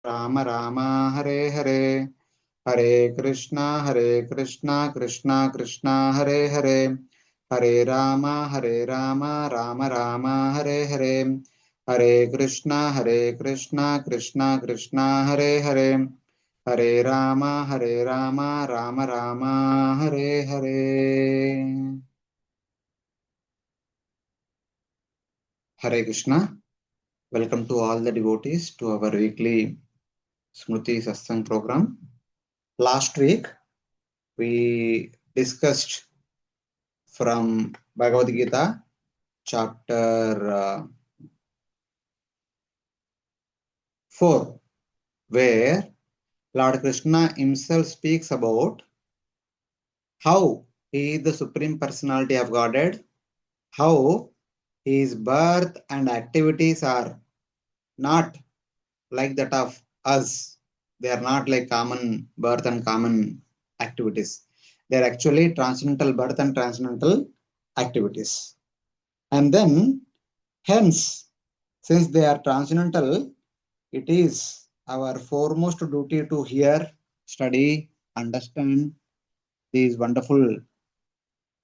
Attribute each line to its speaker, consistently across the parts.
Speaker 1: Rama Rama Hare Hare Hare Krishna Krishna Krishna Hare Hare Hare Rama Rama Rama Hare Hare Hare Krishna Krishna Krishna Hare Hare Hare Rama Rama Rama Hare Hare. Hare Krishna. Welcome to all the devotees to our weekly Smriti Satsang program. Last week, we discussed from Bhagavad Gita, chapter 4, where Lord Krishna himself speaks about how he is the Supreme Personality of Godhead, how his birth and activities are not like that of us. They are not like common birth and common activities. They are actually transcendental birth and transcendental activities. And then, hence, since they are transcendental, it is our foremost duty to hear, study, understand these wonderful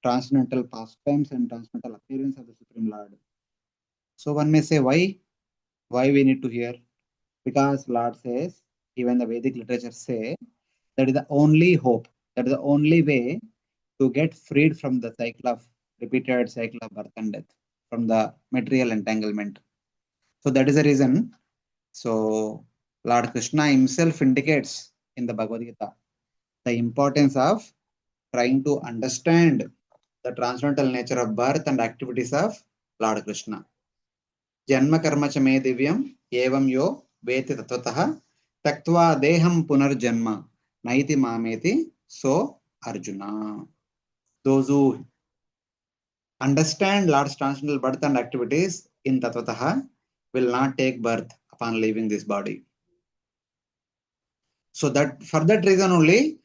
Speaker 1: transcendental pastimes and transcendental appearance of the Supreme Lord. So one may say, why? Why we need to hear? Because Lord says, even the Vedic literature say, that is the only hope, that is the only way to get freed from the cycle of repeated cycle of birth and death, from the material entanglement. So that is the reason. So Lord Krishna himself indicates in the Bhagavad Gita the importance of trying to understand the transcendental nature of birth and activities of Lord Krishna. Janma karma cha me divyam evam yo veti tatvatah taktva deham punarjanma naiti mameti so Arjuna. Those who understand Lord's transcendental birth and activities in Tattvataha will not take birth upon leaving this body. So that for that reason only,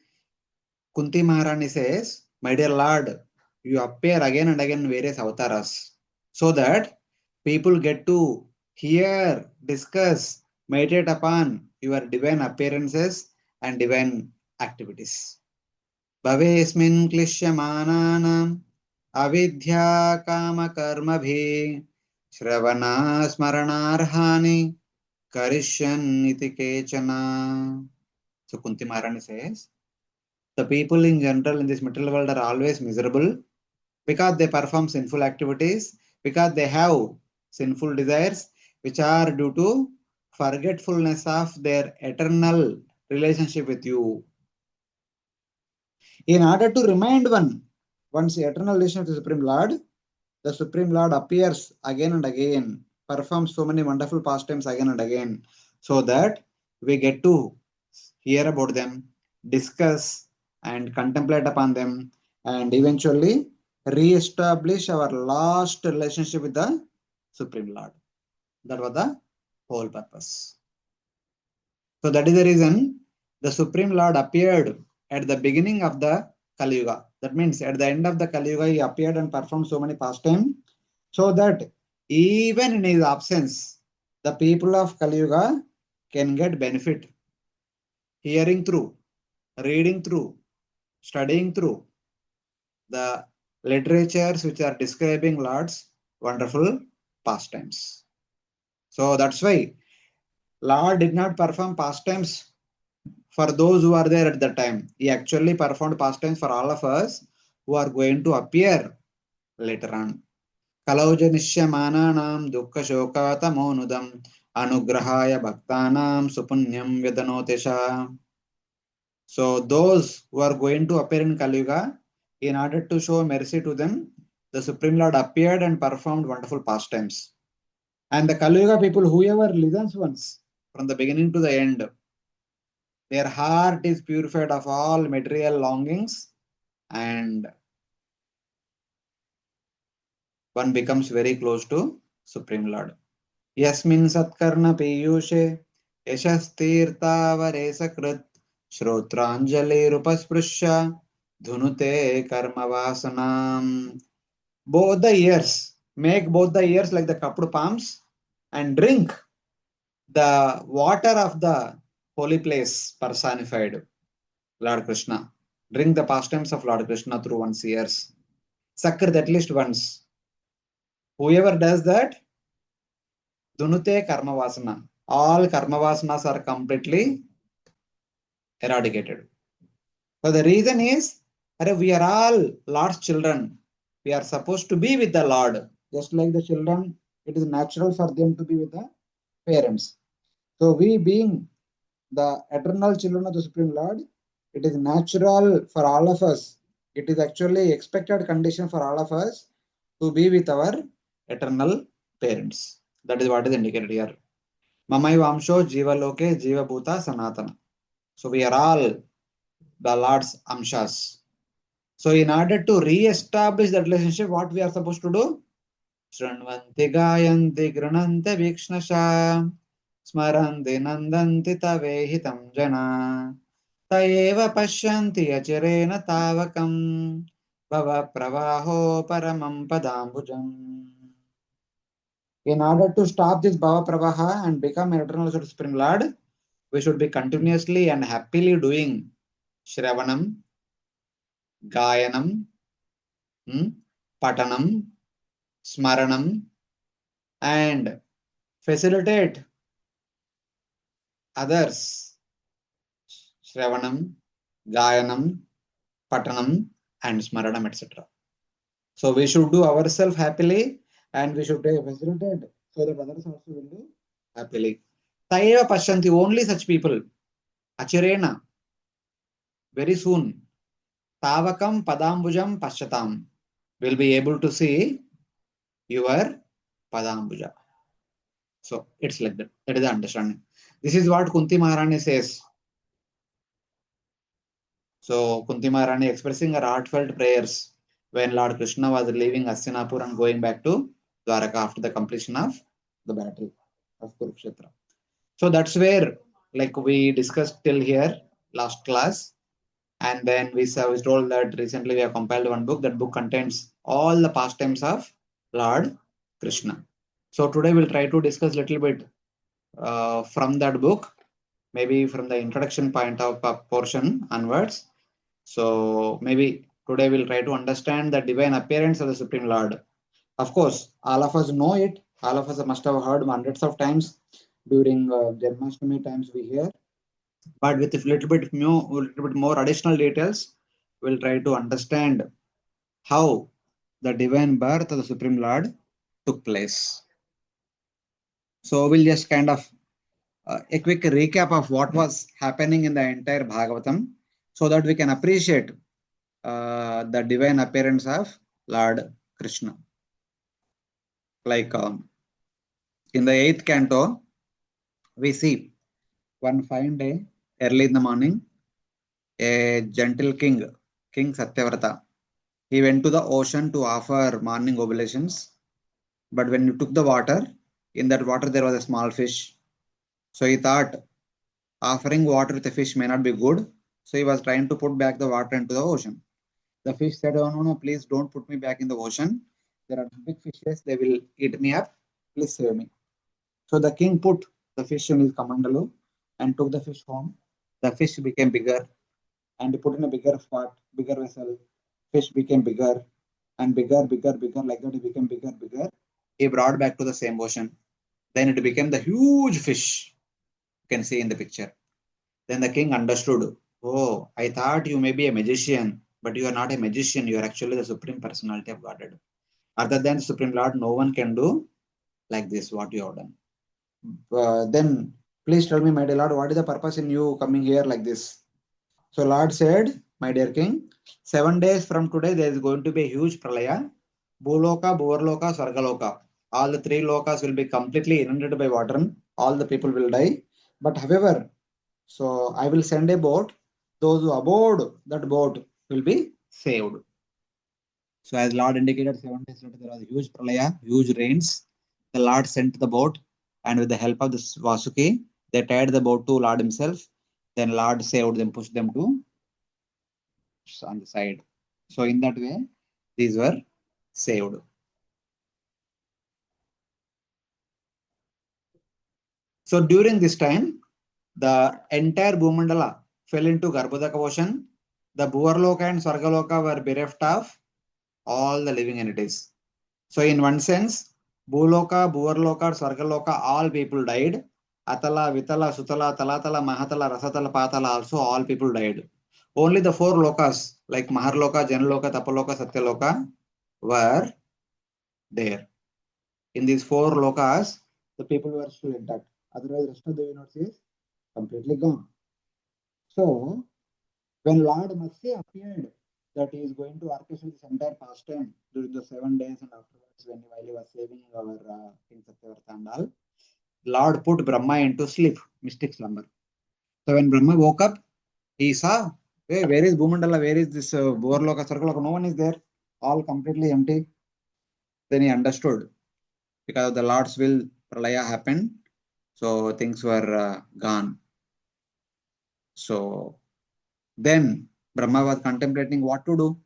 Speaker 1: Kunti Maharani says, my dear Lord, you appear again and again in various avatars so that people get to hear, discuss, meditate upon your divine appearances and divine activities. Bhavesmin klishyamananam avidya kama karmabhi shravana smaranarhani karishan iti kechana. So Kunti Maharani says, the people in general in this material world are always miserable because they perform sinful activities, because they have sinful desires, which are due to forgetfulness of their eternal relationship with you. In order to remind one's eternal relationship to the Supreme Lord, the Supreme Lord appears again and again, performs so many wonderful pastimes again and again, so that we get to hear about them, discuss and contemplate upon them, and eventually re-establish our lost relationship with the Supreme Lord. That was the whole purpose. So that is the reason the Supreme Lord appeared at the beginning of the Kali Yuga. That means at the end of the Kali Yuga, he appeared and performed so many pastimes, so that even in his absence, the people of Kali Yuga can get benefit, hearing through, reading through, studying through the literatures which are describing Lord's wonderful pastimes. So that's why Lord did not perform pastimes for those who are there at the time. He actually performed pastimes for all of us who are going to appear later on. Kalauja nishyamananam dukkha shokata monudam anugrahaya bhaktanam supunyam vedanotesha. So those who are going to appear in Kali Yuga, in order to show mercy to them, the Supreme Lord appeared and performed wonderful pastimes. And the Kali Yuga people, whoever listens once, from the beginning to the end, their heart is purified of all material longings and one becomes very close to Supreme Lord. Yasmin satkarna piyushe yashastirtavare sakrit Shrotranjali rupasprushya dhunute karma vasanam. Both the ears, make both the ears like the cupped palms and drink the water of the holy place personified, Lord Krishna. Drink the pastimes of Lord Krishna through one's ears. Sakrit at least once. Whoever does that, Dunute karma vasana. All karma vasanas are completely eradicated. So the reason is, we are all Lord's children. We are supposed to be with the Lord. Just like the children, it is natural for them to be with the parents. So we being the eternal children of the Supreme Lord, it is natural for all of us. It is actually expected condition for all of us to be with our eternal parents. That is what is indicated here. Mamai Vamsho Jiva Loke Jiva Bhuta Sanatana. So we are all the Lord's Amshas. So in order to re-establish that relationship, what we are supposed to do? Shranvanti Gayanti Granante Vikshnasha Smaranti Nandanti Tavehitam Jana Tayeva Pashyanti Acharena Tavakam Bhava Pravaho Paramam Padambujam. In order to stop this Bhava Pravaha and become eternal Supreme Lord, we should be continuously and happily doing Shravanam, Gayanam, Patanam, Smaranam, and facilitate others. Shravanam, Gayanam, Patanam, and Smaranam, etc. So we should do ourselves happily and we should facilitate so that others also will do happily. Tayeva Pashanti, only such people. Achirena, very soon. Tavakam Padambujam Paschatam, will be able to see your Padambuja. So it's like that. That is the understanding. This is what Kunti Maharani says. So Kunti Maharani expressing her heartfelt prayers when Lord Krishna was leaving Hastinapur and going back to Dwaraka after the completion of the battle of Kurukshetra. So that's where, like we discussed till here, last class. And then we told that recently we have compiled one book. That book contains all the pastimes of Lord Krishna. So today we'll try to discuss a little bit from that book, maybe from the introduction point of portion onwards. So maybe today we'll try to understand the divine appearance of the Supreme Lord. Of course, all of us know it. All of us must have heard hundreds of times during Janmashtami times we hear. But with a little bit more additional details, we'll try to understand how the divine birth of the Supreme Lord took place. So we'll just kind of a quick recap of what was happening in the entire Bhagavatam so that we can appreciate the divine appearance of Lord Krishna. Like in the 8th canto, we see one fine day, early in the morning, a gentle king, King Satyavrata, he went to the ocean to offer morning oblations. But when he took the water, in that water there was a small fish. So he thought offering water with a fish may not be good. So he was trying to put back the water into the ocean. The fish said, "Oh, no, please don't put me back in the ocean. There are big fishes, they will eat me up. Please save me." So the king put the fish in his kamandalu and took the fish home. The fish became bigger and he put in a bigger pot, bigger vessel. Fish became bigger and bigger. Like that, it became bigger. He brought back to the same ocean. Then it became the huge fish you can see in the picture. Then the king understood, "Oh, I thought you may be a magician, but you are not a magician. You are actually the supreme personality of Godhead. Other than the Supreme Lord, no one can do like this, what you have done. Then please tell me, my dear Lord, what is the purpose in you coming here like this?" So Lord said, "My dear king, 7 days from today, there is going to be a huge pralaya. Bhuloka, Bhuvarloka, Sargaloka. All the three lokas will be completely inundated by water. All the people will die. But however, so I will send a boat. Those who aboard that boat will be saved." So as Lord indicated, 7 days later, there was a huge pralaya, huge rains. The Lord sent the boat, and with the help of this Vasuki, they tied the boat to Lord himself. Then Lord saved them, pushed them to on the side. So in that way, these were saved. So during this time, the entire Bhumandala fell into Garbhodaka ocean. The Bhuvarloka and Swargaloka were bereft of all the living entities. So in one sense, Bhuloka, Bhuvarloka, Swargaloka, all people died. Atala, Vitala, Sutala, Talatala, Mahatala, Rasatala, Patala, also all people died. Only the four lokas like Maharloka, Janaloka, Tapaloka, Satyaloka were there. In these four lokas, the people were still intact. Otherwise, the rest of the universe is completely gone. So, when Lord Matsya appeared that he is going to orchestrate this entire pastime during the 7 days and afterwards, while he was saving our King Satyavarta and all, Lord put Brahma into sleep, mystic slumber. So, when Brahma woke up, he saw, hey, where is Bhumandala? Where is this Bhuvarloka, Sarkaloka? No one is there. All completely empty. Then he understood because of the Lord's will, Pralaya happened. So things were gone. So then Brahma was contemplating what to do.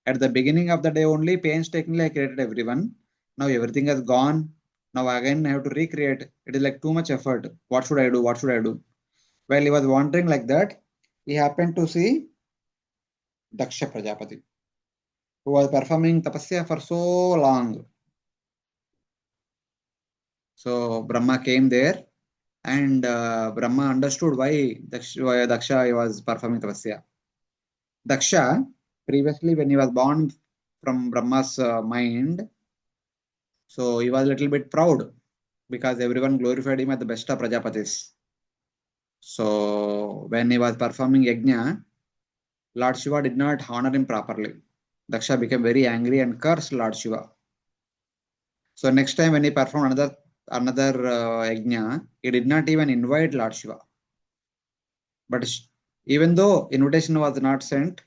Speaker 1: At the beginning of the day only, painstakingly I created everyone. Now everything has gone. Now again I have to recreate. It is like too much effort. What should I do? What should I do? While he was wondering like that, he happened to see Daksha Prajapati, who was performing tapasya for so long. So Brahma came there and Brahma understood why Daksha was performing tapasya. Daksha, previously when he was born from Brahma's mind, so he was a little bit proud because everyone glorified him as the best of Prajapatis. So when he was performing yajna, Lord Shiva did not honor him properly. Daksha became very angry and cursed Lord Shiva. So next time when he performed another yajna, he did not even invite Lord Shiva. But even though invitation was not sent,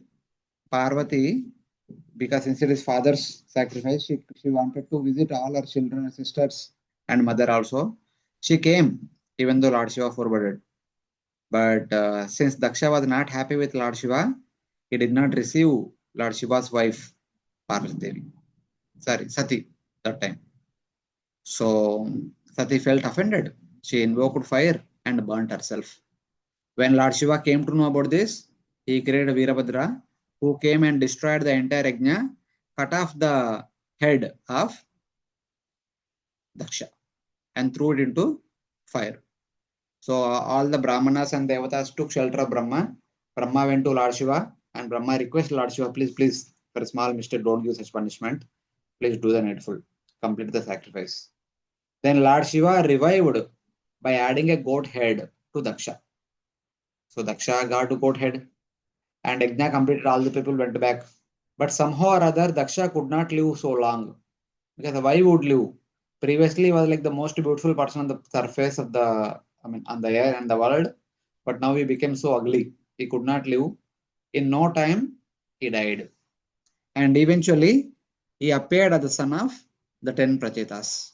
Speaker 1: Parvati, because instead his father's sacrifice, she wanted to visit all her children and sisters and mother also. She came, even though Lord Shiva forbade. But since Daksha was not happy with Lord Shiva, he did not receive Lord Shiva's wife, Parvati Devi. Sorry, Sati, that time. So Sati felt offended. She invoked fire and burnt herself. When Lord Shiva came to know about this, he created Veerabhadra, who came and destroyed the entire yajna, cut off the head of Daksha and threw it into fire. So all the Brahmanas and Devatas took shelter of Brahma. Brahma went to Lord Shiva and Brahma requested Lord Shiva, please, for a small mistake, don't give such punishment. Please do the needful. Complete the sacrifice. Then Lord Shiva revived by adding a goat head to Daksha. So Daksha got a goat head and Yajna completed, all the people went back. But somehow or other, Daksha could not live so long. Because why would live? Previously, he was like the most beautiful person on the surface of on the air and the world. But now he became so ugly. He could not live. In no time, he died. And eventually, he appeared as the son of the 10 Prachetas.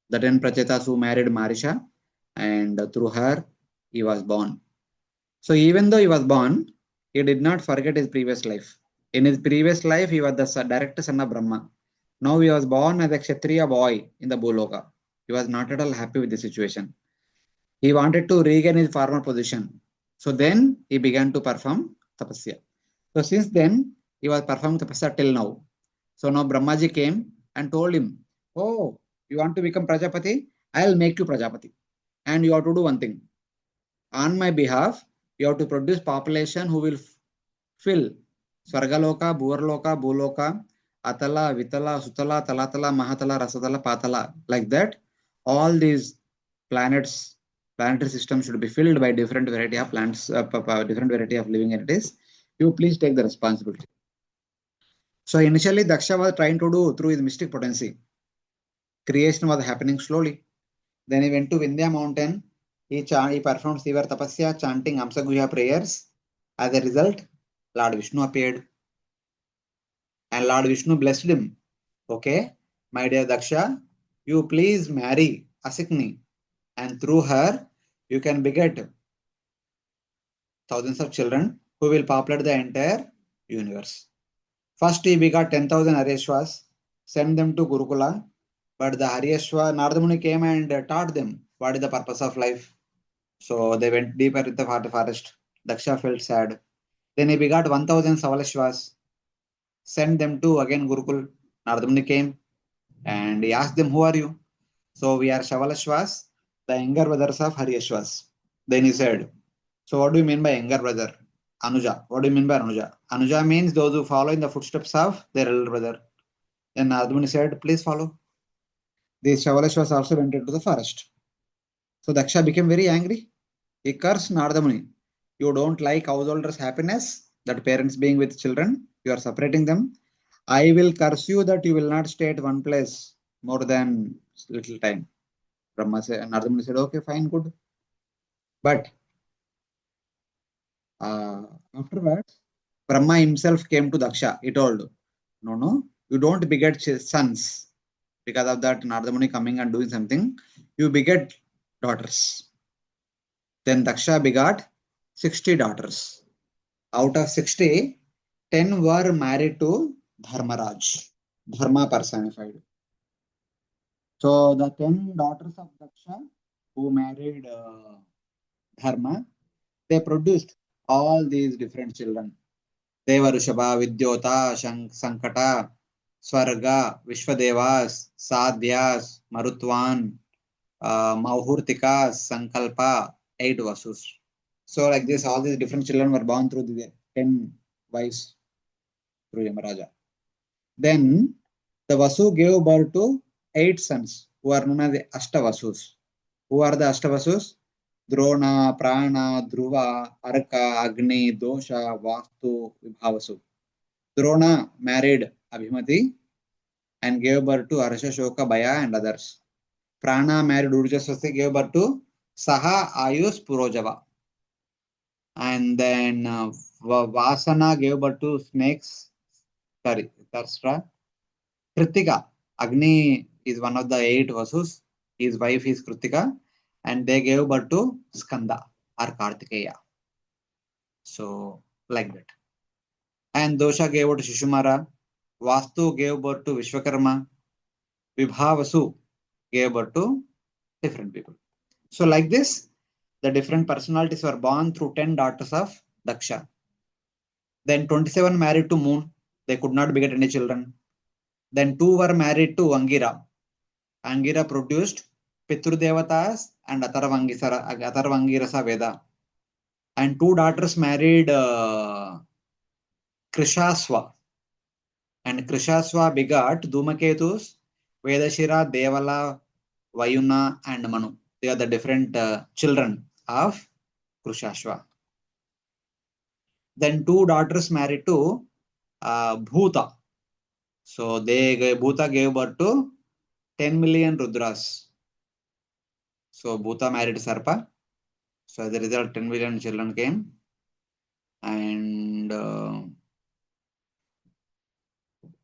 Speaker 1: The 10 Prachetas who married Marisha, and through her, he was born. So even though he was born, he did not forget his previous life. In his previous life, he was the direct son of Brahma. Now he was born as a Kshatriya boy in the Bhuloka. He was not at all happy with the situation. He wanted to regain his former position. So then he began to perform tapasya. So since then, he was performing tapasya till now. So now Brahmaji came and told him, oh, you want to become Prajapati? I'll make you Prajapati. And you have to do one thing. On my behalf, you have to produce population who will fill Swargaloka, Bhuvarloka, Bhuloka, Atala, Vitala, Sutala, Talatala, Mahatala, Rasatala, Patala. Like that, all these planetary systems should be filled by different variety of plants, different variety of living entities. You please take the responsibility. So initially, Daksha was trying to do through his mystic potency. Creation was happening slowly. Then he went to Vindhya mountain. He performed severe tapasya, chanting Amsaguhya prayers. As a result, Lord Vishnu appeared. And Lord Vishnu blessed him. Okay, my dear Daksha, you please marry Asikni. And through her, you can beget thousands of children who will populate the entire universe. First, he begot 10,000 Haryashvas, sent them to Gurukula. But the Haryashva, Nardamuni came and taught them what is the purpose of life. So they went deeper in the forest. Daksha felt sad. Then he begot 1000 Savalashvas, sent them to again Gurukul. Nardamuni came and he asked them, "Who are you?" So we are Shavalashvas, the younger brothers of Haryashvas. Then he said, "So what do you mean by younger brother?" Anuja. What do you mean by Anuja? Anuja means those who follow in the footsteps of their elder brother. Then Nardamuni said, "Please follow." These Shavalashvas also went into the forest. So Daksha became very angry. He cursed Nardamuni. You don't like householders' happiness, that parents being with children, you are separating them. I will curse you that you will not stay at one place more than little time. Brahma said, Nardamuni said, okay, fine, good. But uh, afterwards, Brahma himself came to Daksha. He told, no, you don't beget sons. Because of that, Nardamuni coming and doing something, you beget daughters. Then Daksha begot 60 daughters. Out of 60, 10 were married to Dharmaraj, Dharma personified. So the 10 daughters of Daksha who married Dharma, they produced all these different children. Devarushabha, Vidyota, Sankata, Swarga, Vishwadevas, Sadhyas, Marutwan, Mahurtikas, Sankalpa, 8 Vasus. So like this, all these different children were born through the 10 wives through Yamaraja. Then the Vasu gave birth to 8 sons who are known as the Ashtavasus. Who are the Ashtavasus? Drona, Prana, Dhruva, Arka, Agni, Dosha, Vastu, Vibhavasu. Drona married Abhimati and gave birth to Harsha, Shoka, Baya and others. Prana married Urjaswasti, gave birth to Saha, Ayus, Purojava. And then Vasana gave birth to snakes. Sorry, Tarsra. Kritika, Agni is one of the 8 Vasus. His wife is Kritika, and they gave birth to Skanda or Kartikeya. So, like that. And Dosha gave birth to Shishumara. Vastu gave birth to Vishwakarma. Vibhavasu gave birth to different people. So, like this, the different personalities were born through 10 daughters of Daksha. Then 27 married to Moon. They could not beget any children. Then 2 were married to Angira. Angira produced Pitrudevatas and Atharvangirasa Veda. And 2 daughters married Krishaswa. And Krishaswa begot Dhumaketus, Vedashira, Devala, Vayuna, and Manu. They are the different children of Krishaswa. Then 2 daughters married to Bhuta. So Bhuta gave birth to 10 million Rudras. So Bhuta married Sarpa. So as a result, 10 million children came. And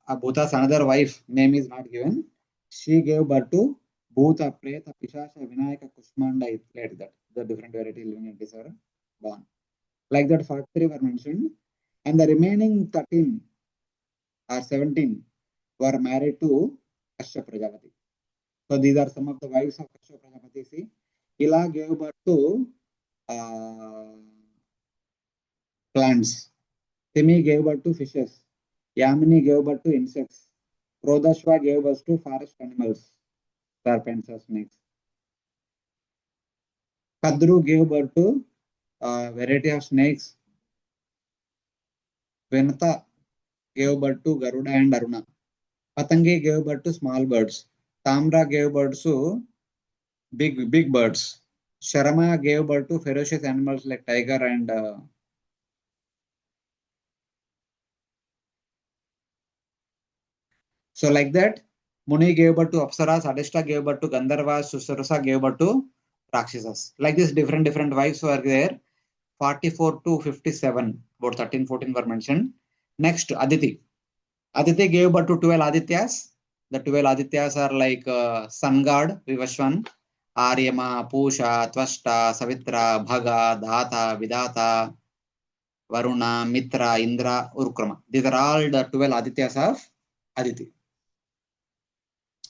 Speaker 1: Bhuta's another wife, name is not given. She gave birth to Bhuta, Preta, Pishasha, Vinayaka, Kushmanda, like that. The different variety living entities are born. Like that, 43 were mentioned. And the remaining 13 or 17 were married to Kashyap Prajapati. So these are some of the wives of Kashyap Prajapati. See, Ila gave birth to plants. Timi gave birth to fishes. Yamini gave birth to insects. Prodashva gave birth to forest animals, serpents or snakes. Kadru gave birth to a variety of snakes. Venata gave birth to Garuda and Aruna. Patangi gave birth to small birds. Tamra gave birth to big birds. Sharama gave birth to ferocious animals like tiger and so like that. Muni gave birth to Apsaras, Adishta gave birth to Gandharvas, Susarasa gave birth to Rakshasas. Like this, different wives were there. 44 to 57, about 13, 14 were mentioned. Next, Aditi. Aditi gave birth to 12 Adityas. The 12 Adityas are like sun god, Vivashwan, Aryama, Pusha, Tvashta, Savitra, Bhaga, Dhata, Vidata, Varuna, Mitra, Indra, Urukrama. These are all the 12 Adityas of Aditi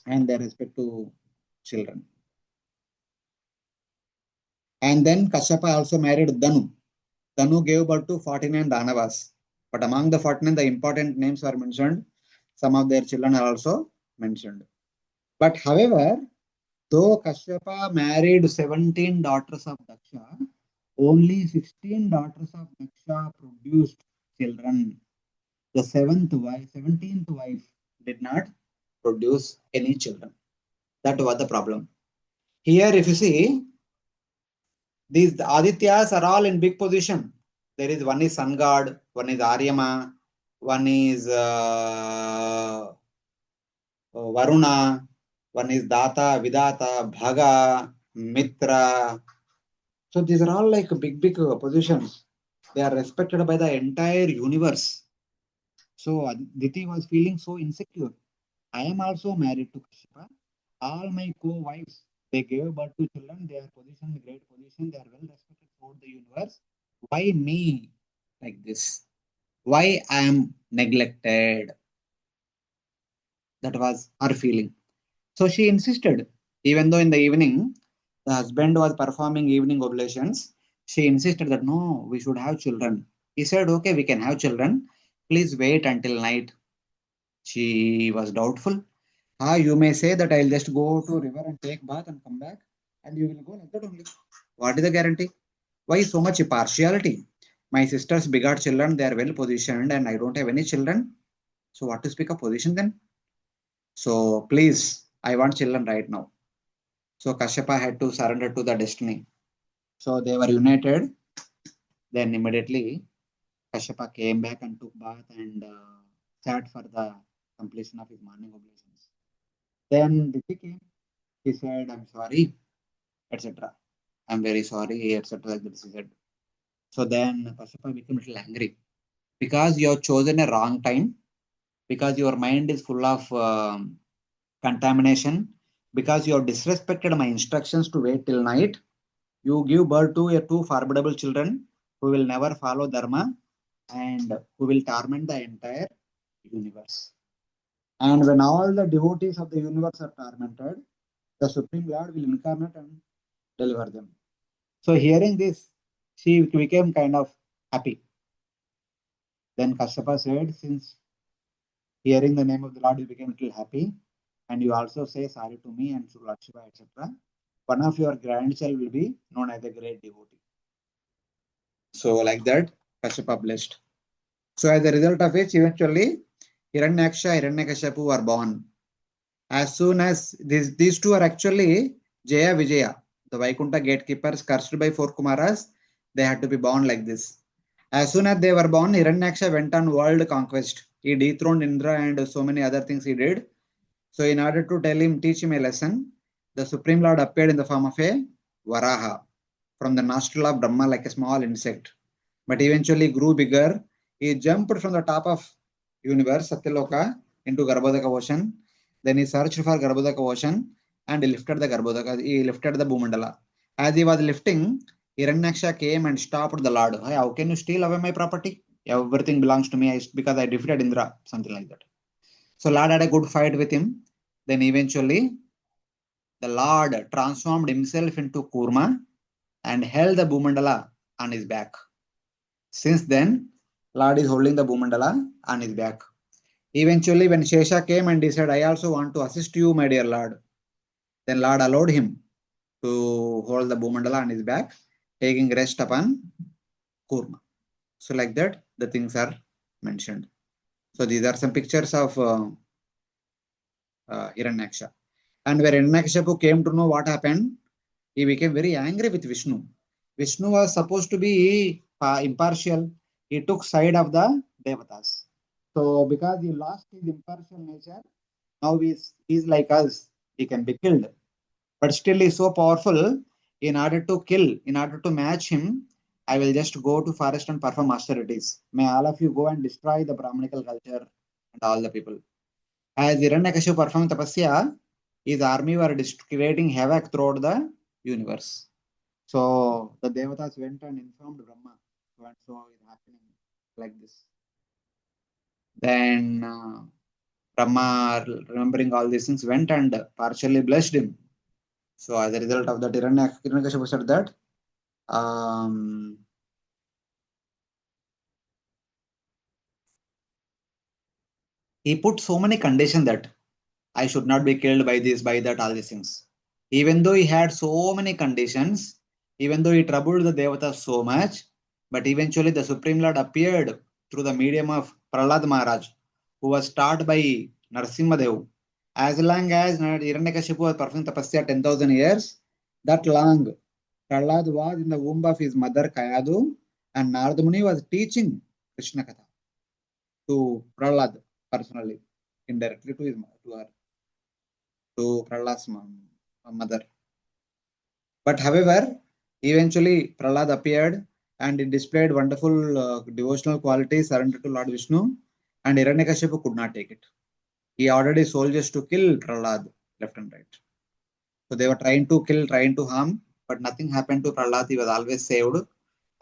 Speaker 1: and their respect to children. And then Kashyapa also married Danu. Danu gave birth to 49 Danavas. But among the 49, the important names are mentioned. Some of their children are also mentioned. But however, though Kashyapa married 17 daughters of Daksha, only 16 daughters of Daksha produced children. The 17th wife did not produce any children. That was the problem. Here, if you see, these Adityas are all in big position. There is one is Sun God, one is Aryama, one is Varuna, one is Data, Vidata, Bhaga, Mitra. So these are all like big positions. They are respected by the entire universe. So Aditi was feeling so insecure. I am also married to Kashyapa. All my co-wives, they gave birth to children. They are positioned in great position. They are well respected throughout the universe. Why me like this? Why I am neglected? That was her feeling. So she insisted, even though in the evening the husband was performing evening oblations, she insisted that no, we should have children. He said, okay, we can have children. Please wait until night. She was doubtful. You may say that I'll just go to river and take bath and come back, and you will go like that only. What is the guarantee? Why so much partiality? My sisters begot children, they are well positioned, and I don't have any children. So what to speak of position then? So please, I want children right now. So Kashyapa had to surrender to the destiny. So they were united. Then immediately Kashyapa came back and took bath and sat for the completion of his morning oblations. Then Diti came. He said, I'm sorry, etc. I'm very sorry, etc. Like that he said. So then Kashyapa became a little angry because you have chosen a wrong time, because your mind is full of contamination, because you have disrespected my instructions to wait till night. You give birth to a two formidable children who will never follow Dharma and who will torment the entire universe. And when all the devotees of the universe are tormented, the Supreme Lord will incarnate and deliver them. So hearing this, she became kind of happy. Then Kashyapa said, since hearing the name of the Lord, you became a little happy, and you also say sorry to me and to Lord Shiva, etc. One of your grandchild will be known as a great devotee. So like that, Kashyapa blessed. So as a result of which, eventually, Hiranyaksha, Hiranyakashipu were born. As soon as these two are actually Jaya Vijaya, the Vaikuntha gatekeepers cursed by four Kumaras, they had to be born like this. As soon as they were born, Hiranyaksha went on world conquest. He dethroned Indra and so many other things he did. So in order to teach him a lesson, the Supreme Lord appeared in the form of a Varaha from the nostril of Brahma like a small insect. But eventually grew bigger. He jumped from the top of universe, Satyaloka, into Garbhodaka ocean. Then he searched for Garbhodaka ocean and he lifted the Garbhodaka. He lifted the Bhumandala. As he was lifting, Hiranyaksha came and stopped the Lord. Hey, how can you steal away my property? Everything belongs to me because I defeated Indra, something like that. So Lord had a good fight with him. Then eventually the Lord transformed himself into Kurma and held the Bhumandala on his back. Since then, Lord is holding the Bhumandala on his back. Eventually, when Shesha came and he said, I also want to assist you, my dear Lord, then Lord allowed him to hold the Bhumandala on his back, taking rest upon Kurma. So like that, the things are mentioned. So these are some pictures of Hiranyaksha. And when Hiranyakashipu came to know what happened, he became very angry with Vishnu. Vishnu was supposed to be impartial. He took side of the Devatas. So because he lost his impartial nature, now he's like us. He can be killed. But still he's so powerful. In order to match him, I will just go to forest and perform austerities. May all of you go and destroy the Brahmanical culture and all the people. As Hiranyakashipu performed tapasya, his army were creating havoc throughout the universe. So the Devatas went and informed Brahma. So and so is happening like this. Then Brahma, remembering all these things, went and partially blessed him. So as a result of that, Hiranyakashipu said that Um, he put so many conditions that I should not be killed by this, by that, all these things. Even though he had so many conditions, even though he troubled the Devatas so much, but eventually the Supreme Lord appeared through the medium of Prahlad Maharaj, who was taught by Narasimhadev. As long as Hiranyakashipu was performing tapasya 10,000 years, that long Prahlad was in the womb of his mother Kayadu, and Narada Muni was teaching Krishna Katha to Prahlad personally, indirectly to his to her, to Prahlad's mother. But however, eventually Prahlad appeared and he displayed wonderful devotional qualities, surrendered to Lord Vishnu, and Hiranyakashipu could not take it. He ordered his soldiers to kill Prahlad left and right. So they were trying to kill, trying to harm, but nothing happened to Prahlad. He was always saved.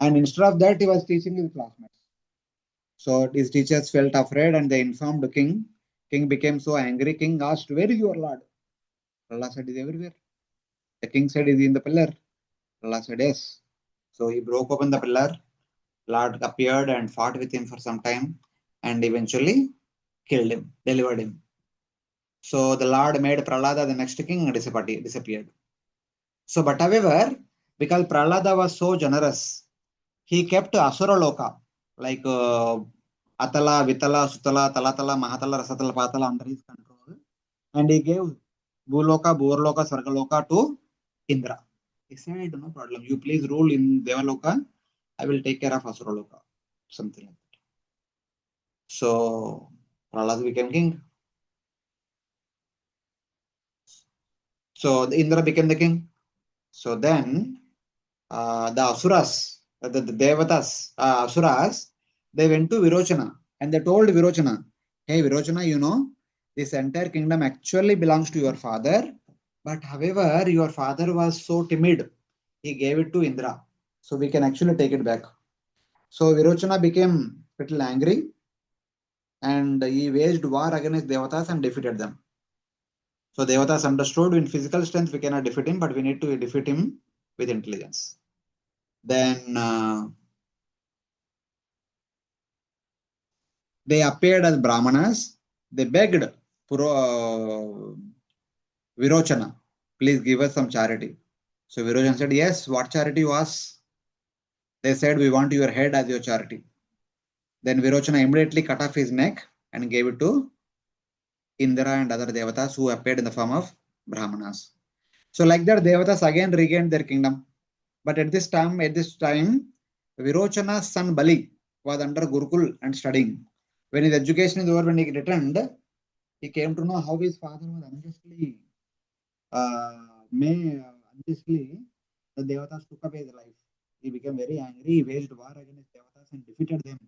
Speaker 1: And instead of that, he was teaching his classmates. So his teachers felt afraid and they informed the king. King became so angry. King asked, "Where is your Lord?" Prahlad said, "Is everywhere." The king said, "Is he in the pillar?" Prahlad said, "Yes." So he broke open the pillar. Lord appeared and fought with him for some time and eventually killed him, delivered him. So the Lord made Prahlada the next king and disappeared. So, but however, because Prahlada was so generous, he kept Asura Loka, like Atala, Vitala, Sutala, Talatala, Mahatala, Rasatala, Patala under his control. And he gave Bhuloka, Burloka, Sargaloka to Indra. He said, no problem. You please rule in Devaloka. I will take care of Asura Loka. Something like that. So Prahlad became king. So the Indra became the king. So then the Asuras, the Devatas, Asuras, they went to Virochana and they told Virochana, "Hey Virochana, you know, this entire kingdom actually belongs to your father, but however, your father was so timid, he gave it to Indra. So we can actually take it back." So Virochana became a little angry and he waged war against Devatas and defeated them. So Devatas understood in physical strength we cannot defeat him, but we need to defeat him with intelligence. Then they appeared as Brahmanas. They begged Virochana, "Please give us some charity." So Virochana said, "Yes, what charity was?" They said, "We want your head as your charity." Then Virochana immediately cut off his neck and gave it to Indra and other Devatas who appeared in the form of Brahmanas. So like that, Devatas again regained their kingdom. But at this time, Virochana's son Bali was under Gurukul and studying. When his education is over, when he returned, he came to know how his father was unjustly, the Devatas took away his life. He became very angry. He waged war against Devatas and defeated them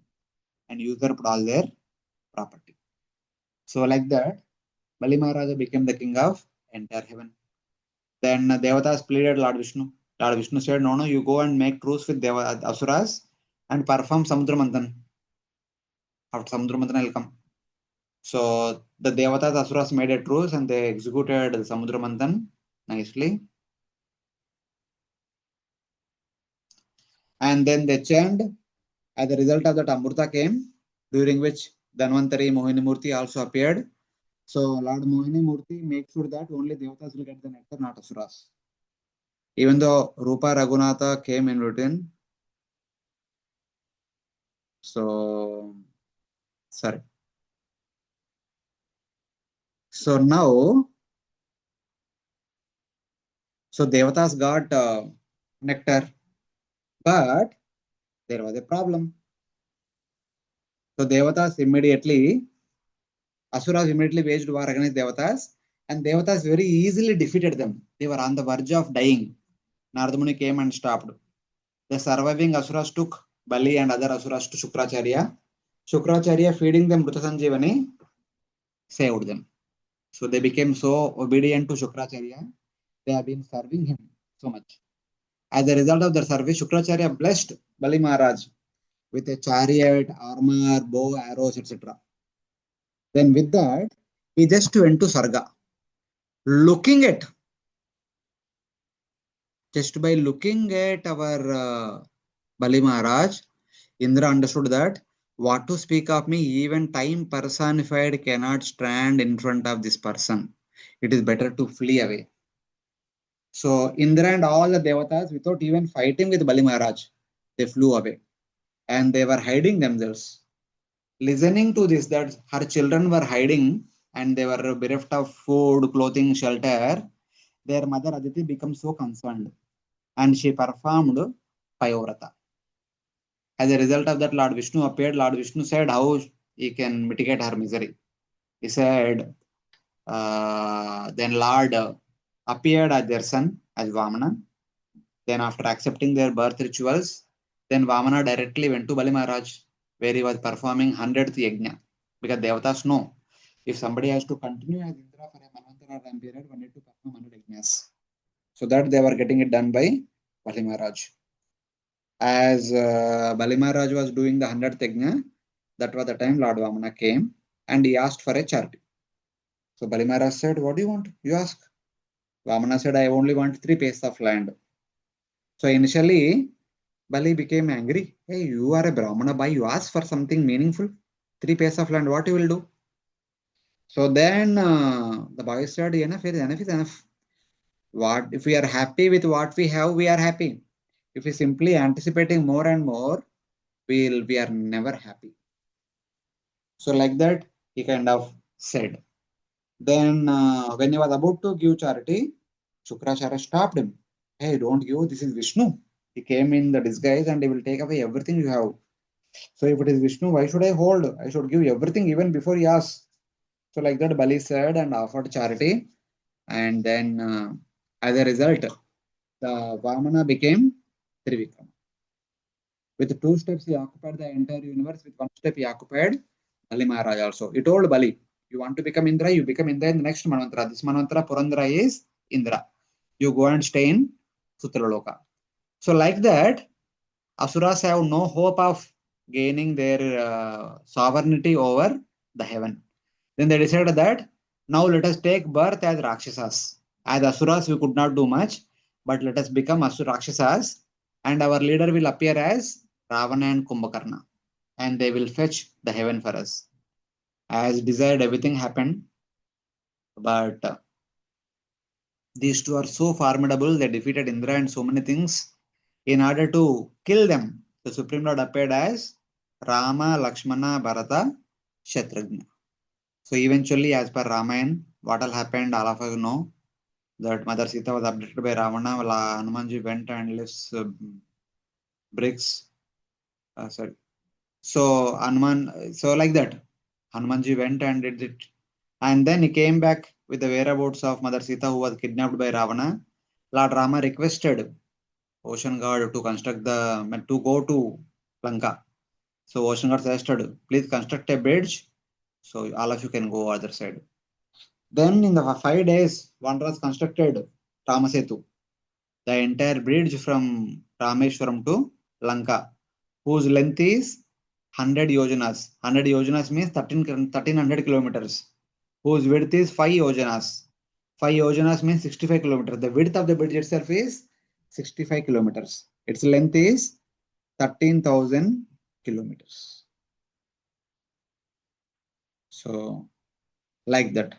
Speaker 1: and usurped all their property. So like that, Bali Maharaja became the king of entire heaven. Then Devatas pleaded Lord Vishnu. Lord Vishnu said, "No, no, you go and make truce with Asuras and perform Samudra Manthan. After Samudra Manthan, I'll come." So the Devatas Asuras made a truce and they executed the Samudra Manthan nicely. And then they churned. As a result of that, Amrita came, during which Dhanvantari Mohini Murti also appeared. So Lord Mohini Murti makes sure that only Devatas will get the nectar, not Asuras. Even though Rupa Raghunatha came in between. So, sorry. So now, so Devatas got nectar, but there was a problem. So Devatas immediately, Asuras immediately waged war against Devatas, and Devatas very easily defeated them. They were on the verge of dying. Narada Muni came and stopped. The surviving Asuras took Bali and other Asuras to Shukracharya. Shukracharya, feeding them Mrita Sanjeevani, saved them. So they became so obedient to Shukracharya. They have been serving him so much. As a result of their service, Shukracharya blessed Bali Maharaj with a chariot, armor, bow, arrows, etc. Then with that, he just went to Sarga. Looking at Just by looking at our Bali Maharaj, Indra understood that what to speak of me, even time personified cannot stand in front of this person. It is better to flee away. So Indra and all the devatas, without even fighting with Bali Maharaj, they flew away and they were hiding themselves. Listening to this, that her children were hiding and they were bereft of food, clothing, shelter, their mother Aditi became so concerned and she performed Payovrata. As a result of that, Lord Vishnu appeared. Lord Vishnu said how he can mitigate her misery. He said, then Lord appeared as their son, as Vamana. Then, after accepting their birth rituals, then Vamana directly went to Bali Maharaj, where he was performing 100th yajna. Because Devatas know if somebody has to continue as Indra for a Manvantara time period, one need to perform 100 yajnas. So that they were getting it done by Bali Maharaj. As Bali Maharaj was doing the 100th yajna, that was the time Lord Vamana came and he asked for a charity. So Bali Maharaj said, what do you want? You ask. Vamana said, I only want 3 paces of land. So initially, Bali became angry. Hey, you are a Brahmana boy, you ask for something meaningful. 3 paces of land, what you will do? So then the boy said, enough is enough. What if we are happy with what we have, we are happy. If we simply anticipating more and more, we are never happy. So like that, he kind of said. Then when he was about to give charity, Shukracharya stopped him. Hey, don't give, this is Vishnu. He came in the disguise and he will take away everything you have. So if it is Vishnu, why should I hold? I should give everything even before he asks. So like that, Bali said and offered charity. And then as a result, the Vamana became Trivikrama. With 2 steps, he occupied the entire universe. With 1 step, he occupied Bali Maharaj also. He told Bali, you want to become Indra, you become Indra in the next Manvantara. This Manvantara, Purandara is Indra. You go and stay in Sutraloka. So like that, Asuras have no hope of gaining their sovereignty over the heaven. Then they decided that now let us take birth as Rakshasas. As Asuras, we could not do much, but let us become Rakshasas, and our leader will appear as Ravana and Kumbhakarna, and they will fetch the heaven for us. As desired, everything happened, but these two are so formidable, they defeated Indra and so many things. In order to kill them, the Supreme Lord appeared as Rama, Lakshmana, Bharata, Shatrugna. So eventually, as per Ramayana, what all happened, all of us know that Mother Sita was abducted by Ravana. Hanumanji went and lifts bricks. Sorry. So Hanuman, so like that, Hanumanji went and did it, and then he came back with the whereabouts of Mother Sita, who was kidnapped by Ravana. Lord Rama requested Ocean God to construct to go to Lanka. So Ocean God suggested, please construct a bridge, so all of you can go other side. Then in the 5 days, one was constructed Ramasetu, the entire bridge from Rameshwaram to Lanka, whose length is 100 yojanas. 100 yojanas means 1300 kilometers, whose width is 5 yojanas. 5 yojanas means 65 kilometers. The width of the bridge itself is 65 kilometers. Its length is 13,000 kilometers. So, like that.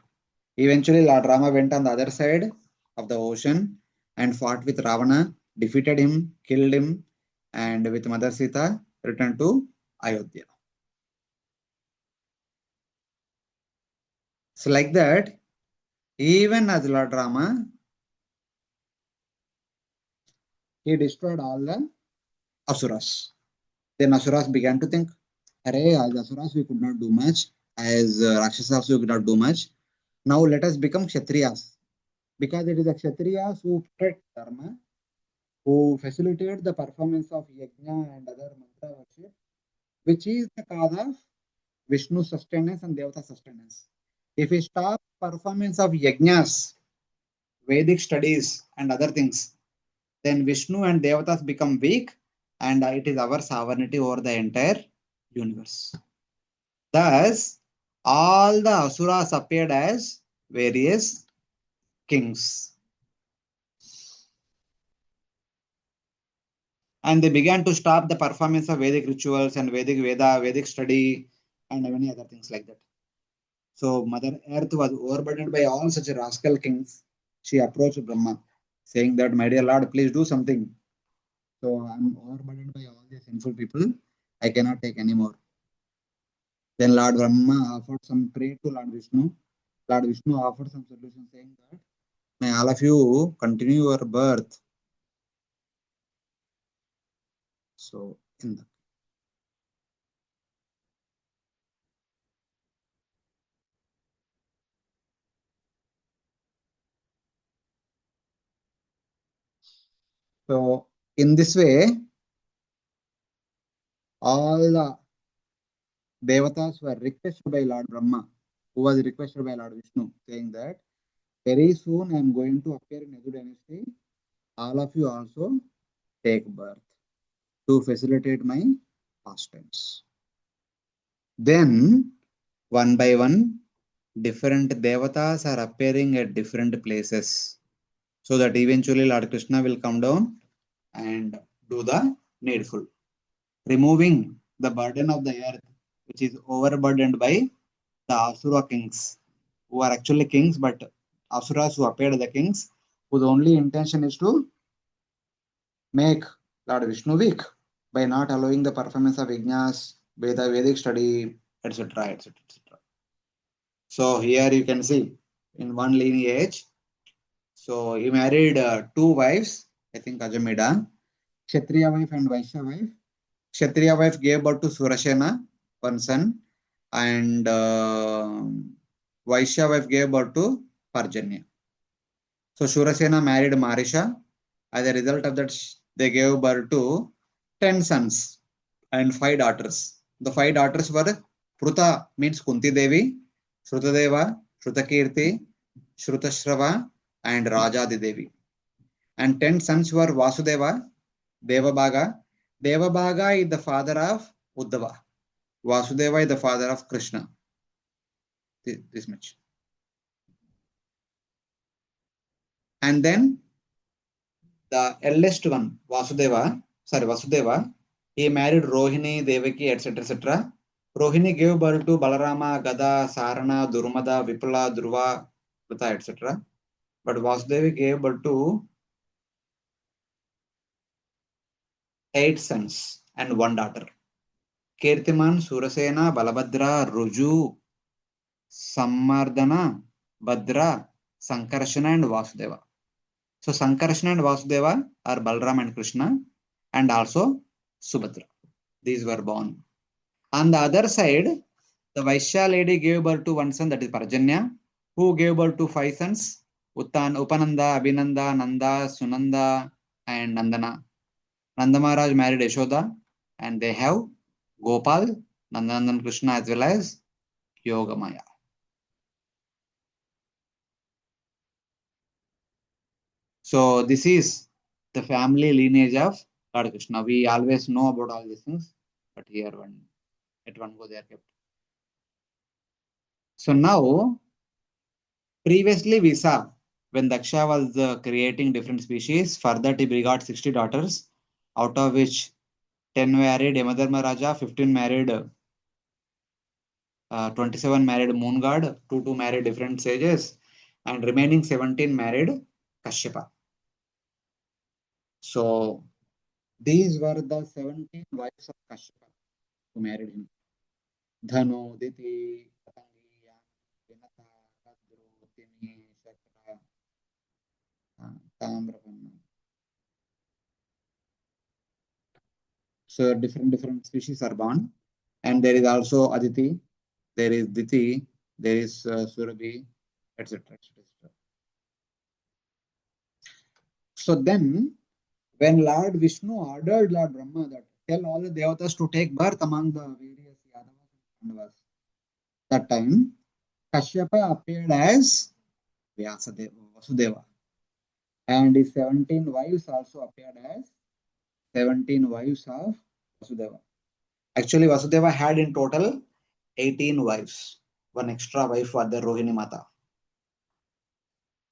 Speaker 1: Eventually, Lord Rama went on the other side of the ocean and fought with Ravana, defeated him, killed him, and with Mother Sita returned to Ayodhya. So, like that, even as Lord Rama, he destroyed all the Asuras. Then Asuras began to think, Array, as Asuras we could not do much, as Rakshasas we could not do much. Now let us become Kshatriyas. Because it is the Kshatriyas who protect Dharma, who facilitate the performance of yajna and other mantra worship, which is the cause of Vishnu's sustenance and Devata sustenance. If we stop performance of yajnas, Vedic studies and other things, then Vishnu and Devatas become weak and it is our sovereignty over the entire universe. Thus, all the Asuras appeared as various kings. And they began to stop the performance of Vedic rituals and Vedic study, and many other things like that. So Mother Earth was overburdened by all such rascal kings. She approached Brahma, saying that, my dear Lord, please do something. So I'm overburdened by all these sinful people. I cannot take anymore. Then Lord Brahma offered some prayer to Lord Vishnu. Lord Vishnu offered some solution, saying that, may all of you continue your birth. So in the so in this way, all the devatas were requested by Lord Brahma, who was requested by Lord Vishnu, saying that very soon I am going to appear in Yadu dynasty. All of you also take birth to facilitate my pastimes. Then, one by one, different devatas are appearing at different places, so that eventually Lord Krishna will come down and do the needful, removing the burden of the earth, which is overburdened by the Asura kings, who are actually kings, but Asuras who appeared the kings, whose only intention is to make Lord Vishnu weak by not allowing the performance of yajnas, Vedic study, etc., etc., etc. So here you can see in one lineage. So he married two wives, I think Ajamida, Kshatriya wife and Vaishya wife. Kshatriya wife gave birth to Surasena, one son, and Vaishya wife gave birth to Parjanya. So Surasena married Marisha. As a result of that, they gave birth to 10 sons and 5 daughters. The 5 daughters were Pruta, means Kunti Devi, Shrutadeva, Shrutakirti, Shrutashrava, and Rajadi Devi. And 10 sons were Vasudeva, Devabhaga. Devabhaga is the father of Uddhava. Vasudeva is the father of Krishna. This much. And then the eldest one, Vasudeva, he married Rohini, Devaki, etc. etc. Rohini gave birth to Balarama, Gada, Sarana, Durmada, Vipula, Dhruva, Pruta, etc. But Vasudeva gave birth to 8 sons and 1 daughter. Kirtiman, Surasena, Balabhadra, Ruju, Sammardana, Bhadra, Sankarshana, and Vasudeva. So Sankarshana and Vasudeva are Balram and Krishna, and also Subhadra. These were born. On the other side, the Vaishya lady gave birth to one son, that is Parjanya, who gave birth to 5 sons, Upananda, Abhinanda, Nanda, Sunanda, and Nandana. Nanda Maharaj married Yashoda, and they have Gopal, Nandanandan Krishna, as well as Yogamaya. So this is the family lineage of Lord Krishna. We always know about all these things, but here at one go they are kept. So now, previously we saw when Daksha was creating different species, for that he begot 60 daughters, out of which 10 married Yamadharma Raja, 15 married 27 married Moon God, 2 married different sages, and remaining 17 married Kashyapa. So these were the 17 wives of Kashyapa who married him. Dhanu, Diti, Patangi, Vinata, Kadru, Timi, Shakra, Tamrapanna. So different species are born, and there is also Aditi, there is Diti, there is Surabhi, etc. etc. So then, when Lord Vishnu ordered Lord Brahma that tell all the devatas to take birth among the various Yadavas and Pandavas, that time Kashyapa appeared as Vasudeva, and his 17 wives also appeared as 17 wives of Vasudeva. Actually, Vasudeva had in total 18 wives, one extra wife for the Rohini Mata.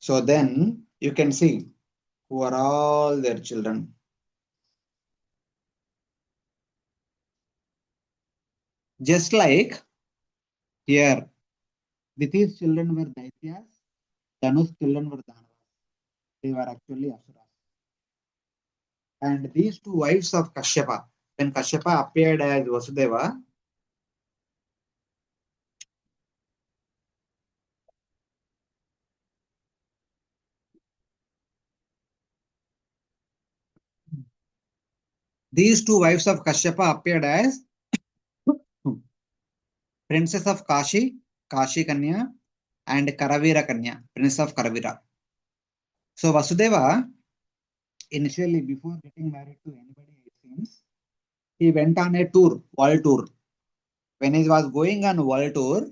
Speaker 1: So then you can see who are all their children. Just like here, Diti's children were Daityas, Dhanu's children were Danavas. They were actually Asuras. And these two wives of Kashyapa, when Kashyapa appeared as Vasudeva, these two wives of Kashyapa appeared as princess of Kashi, Kashi Kanya, and Karavira Kanya, prince of Karavira. So Vasudeva, initially before getting married to anybody, it seems, he went on a tour, world tour. When he was going on world tour,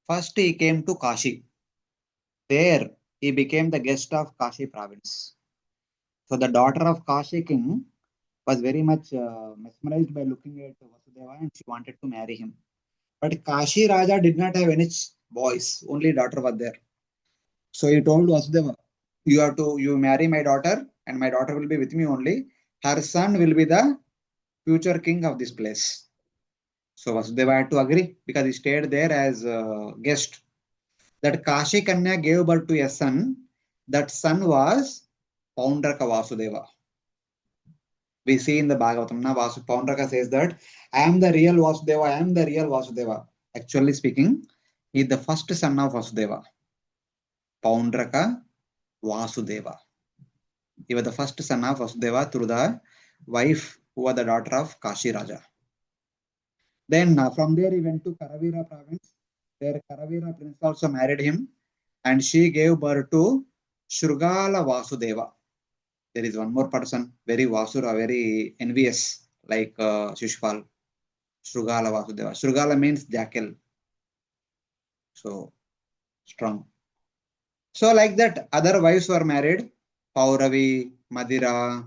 Speaker 1: first he came to Kashi. There he became the guest of Kashi province. So the daughter of Kashi king was very much mesmerized by looking at Vasudeva and she wanted to marry him. But Kashi Raja did not have any boys, only daughter was there. So he told Vasudeva, you marry my daughter and my daughter will be with me only. Her son will be the future king of this place. So Vasudeva had to agree because he stayed there as a guest. That Kashi Kanya gave birth to a son. That son was Paundraka Vasudeva. We see in the Bhagavatam, Paundraka says that I am the real Vasudeva, I am the real Vasudeva. Actually speaking, he is the first son of Vasudeva, Paundraka Vasudeva. He was the first son of Vasudeva through the wife who was the daughter of Kashi Raja. Then from there he went to Karavira province. There Karavira prince also married him and she gave birth to Shrugala Vasudeva. There is one more person, very Vasura, very envious, like Shishpal. Shrugala Vasudeva. Shrugala means jackal. So strong. So like that, other wives were married. Pauravi, Madira,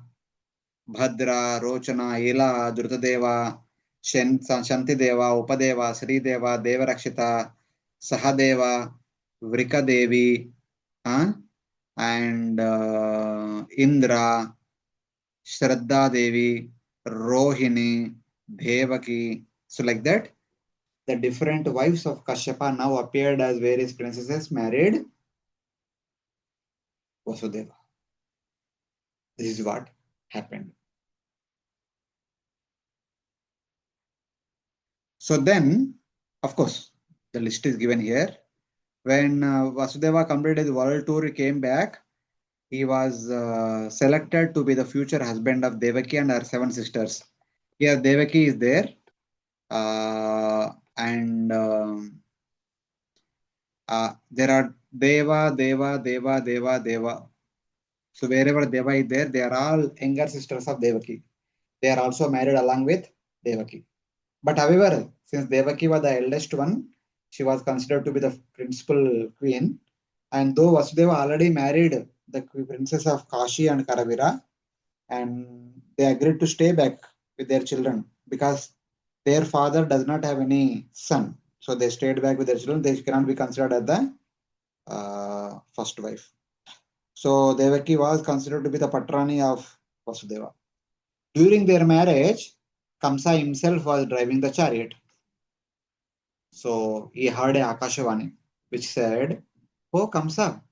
Speaker 1: Bhadra, Rochana, Ila, Drutadeva, Shantideva, Upadeva, Srideva, Devarakshita, Sahadeva, Vrikadevi, and Indra, Shraddha Devi, Rohini, Devaki. So like that, the different wives of Kashyapa now appeared as various princesses married Vasudeva. This is what happened. So then, of course, the list is given here. When Vasudeva completed his world tour, he came back. He was selected to be the future husband of Devaki and her 7 sisters. Here, Devaki is there. And there are Deva, Deva, Deva, Deva, Deva. So wherever Deva is there, they are all younger sisters of Devaki. They are also married along with Devaki. But however, since Devaki was the eldest one, she was considered to be the principal queen. And though Vasudeva already married the princess of Kashi and Karavira, and they agreed to stay back with their children because their father does not have any son. So they stayed back with their children. They cannot be considered as the first wife. So Devaki was considered to be the patrani of Vasudeva. During their marriage, Kamsa himself was driving the chariot. So he heard a Akashavani which said, "Oh Kamsa,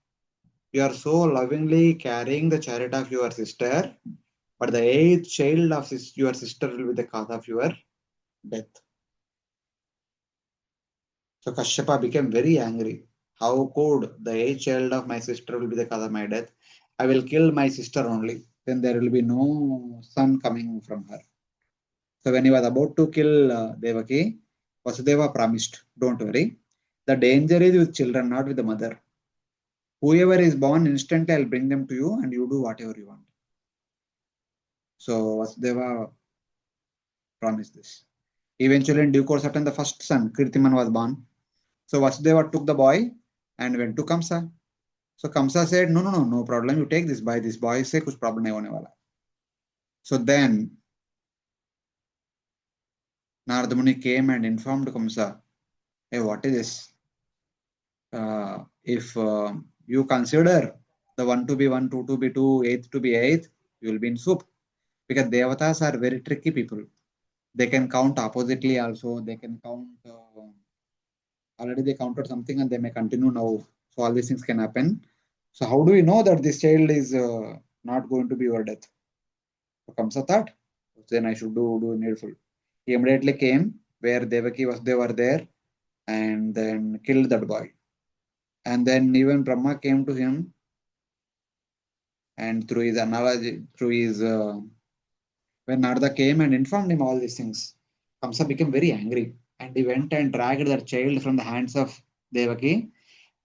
Speaker 1: you are so lovingly carrying the chariot of your sister, but the eighth child of your sister will be the cause of your death." So Kashyapa became very angry. How could the eighth child of my sister will be the cause of my death? I will kill my sister only. Then there will be no son coming from her. So when he was about to kill Devaki, Vasudeva promised, "Don't worry. The danger is with children, not with the mother. Whoever is born, instantly I'll bring them to you and you do whatever you want." So Vasudeva promised this. Eventually, in due course, the first son, Kirtiman, was born. So Vasudeva took the boy and went to Kamsa. So Kamsa said, no problem. You take this boy. This boy say kuch problem nahi hone wala. So then Narada Muni came and informed Kamsa, "Hey, what is this? If you consider the 1 to be 1, 2 to be 2, 8 to be 8, you will be in soup." Because Devatas are very tricky people. They can count oppositely also. They can count, already they counted something and they may continue now. So all these things can happen. So how do we know that this child is not going to be your death? So Kamsa thought, then I should do needful. He immediately came where Devaki was, they were there, and then killed that boy. And then even Brahma came to him, and through his analogy, through his when Narada came and informed him all these things, Kamsa became very angry, and he went and dragged that child from the hands of Devaki,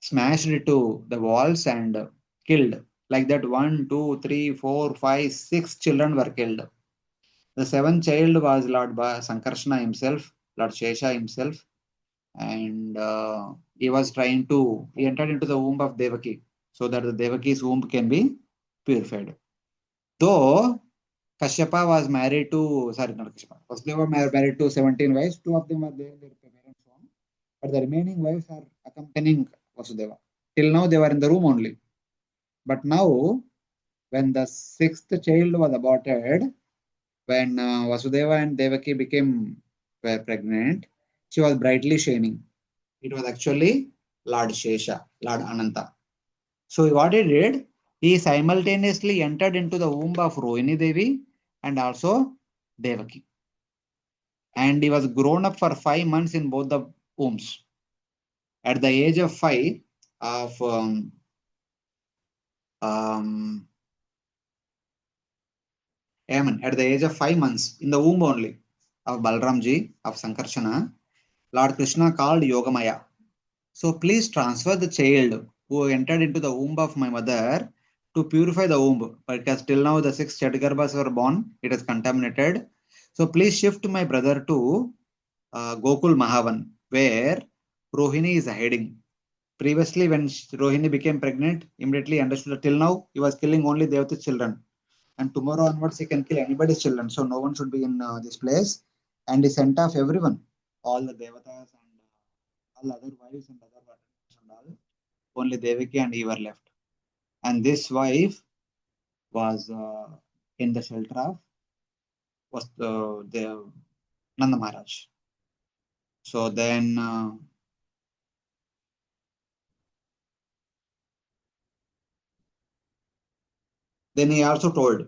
Speaker 1: smashed it to the walls, and killed. Like that, one, two, three, four, five, six children were killed. The seventh child was Lord Sankarshana himself, Lord Shesha himself, and he entered into the womb of Devaki so that the Devaki's womb can be purified. Though Kashyapa was married to, sorry, not Kashyapa, Vasudeva was married to 17 wives, two of them are there in their parents' home, but the remaining wives are accompanying Vasudeva. Till now, they were in the room only. But now, when the sixth child was aborted, when Vasudeva and Devaki were pregnant, she was brightly shining. It was actually Lord Shesha, Lord Ananta. So what he did, he simultaneously entered into the womb of Rohini Devi and also Devaki. And he was grown up for 5 months in both the wombs. At the age of 5, of at the age of 5 months, in the womb only of Balramji, of Sankarshana, Lord Krishna called Yogamaya. So please transfer the child who entered into the womb of my mother to purify the womb, because till now the 6 Chadgarbhas were born, it is contaminated. So please shift my brother to Gokul Mahavan, where Rohini is hiding. Previously, when Rohini became pregnant, immediately understood that till now he was killing only Devata's children. And tomorrow onwards, he can kill anybody's children. So no one should be in this place. And he sent off everyone, all the Devatas and all other wives and other partners and all. Only Devaki and he were left. And this wife was in the shelter of was the Nanda Maharaj. So then he also told,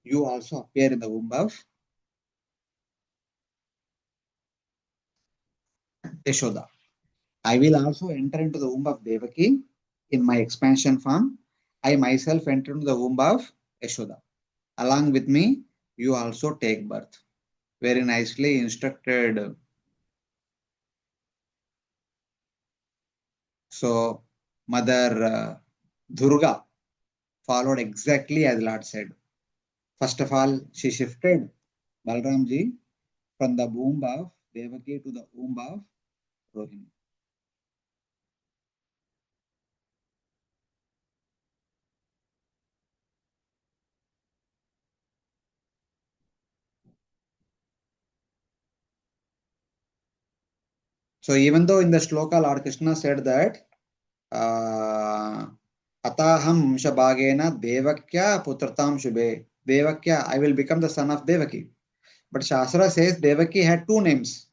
Speaker 1: you also appear in the womb of Yashoda. I will also enter into the womb of Devaki in my expansion form. I myself enter into the womb of Yashoda. Along with me, you also take birth. Very nicely instructed. So, Mother Durga followed exactly as Lord said. First of all, she shifted Balramji from the womb of Devaki to the womb of Rohini. So even though in the shloka Lord Krishna said that Ataham Shabhagena Devakya Putratam Shubhe. Devakya, I will become the son of Devaki. But Shastra says Devaki had two names.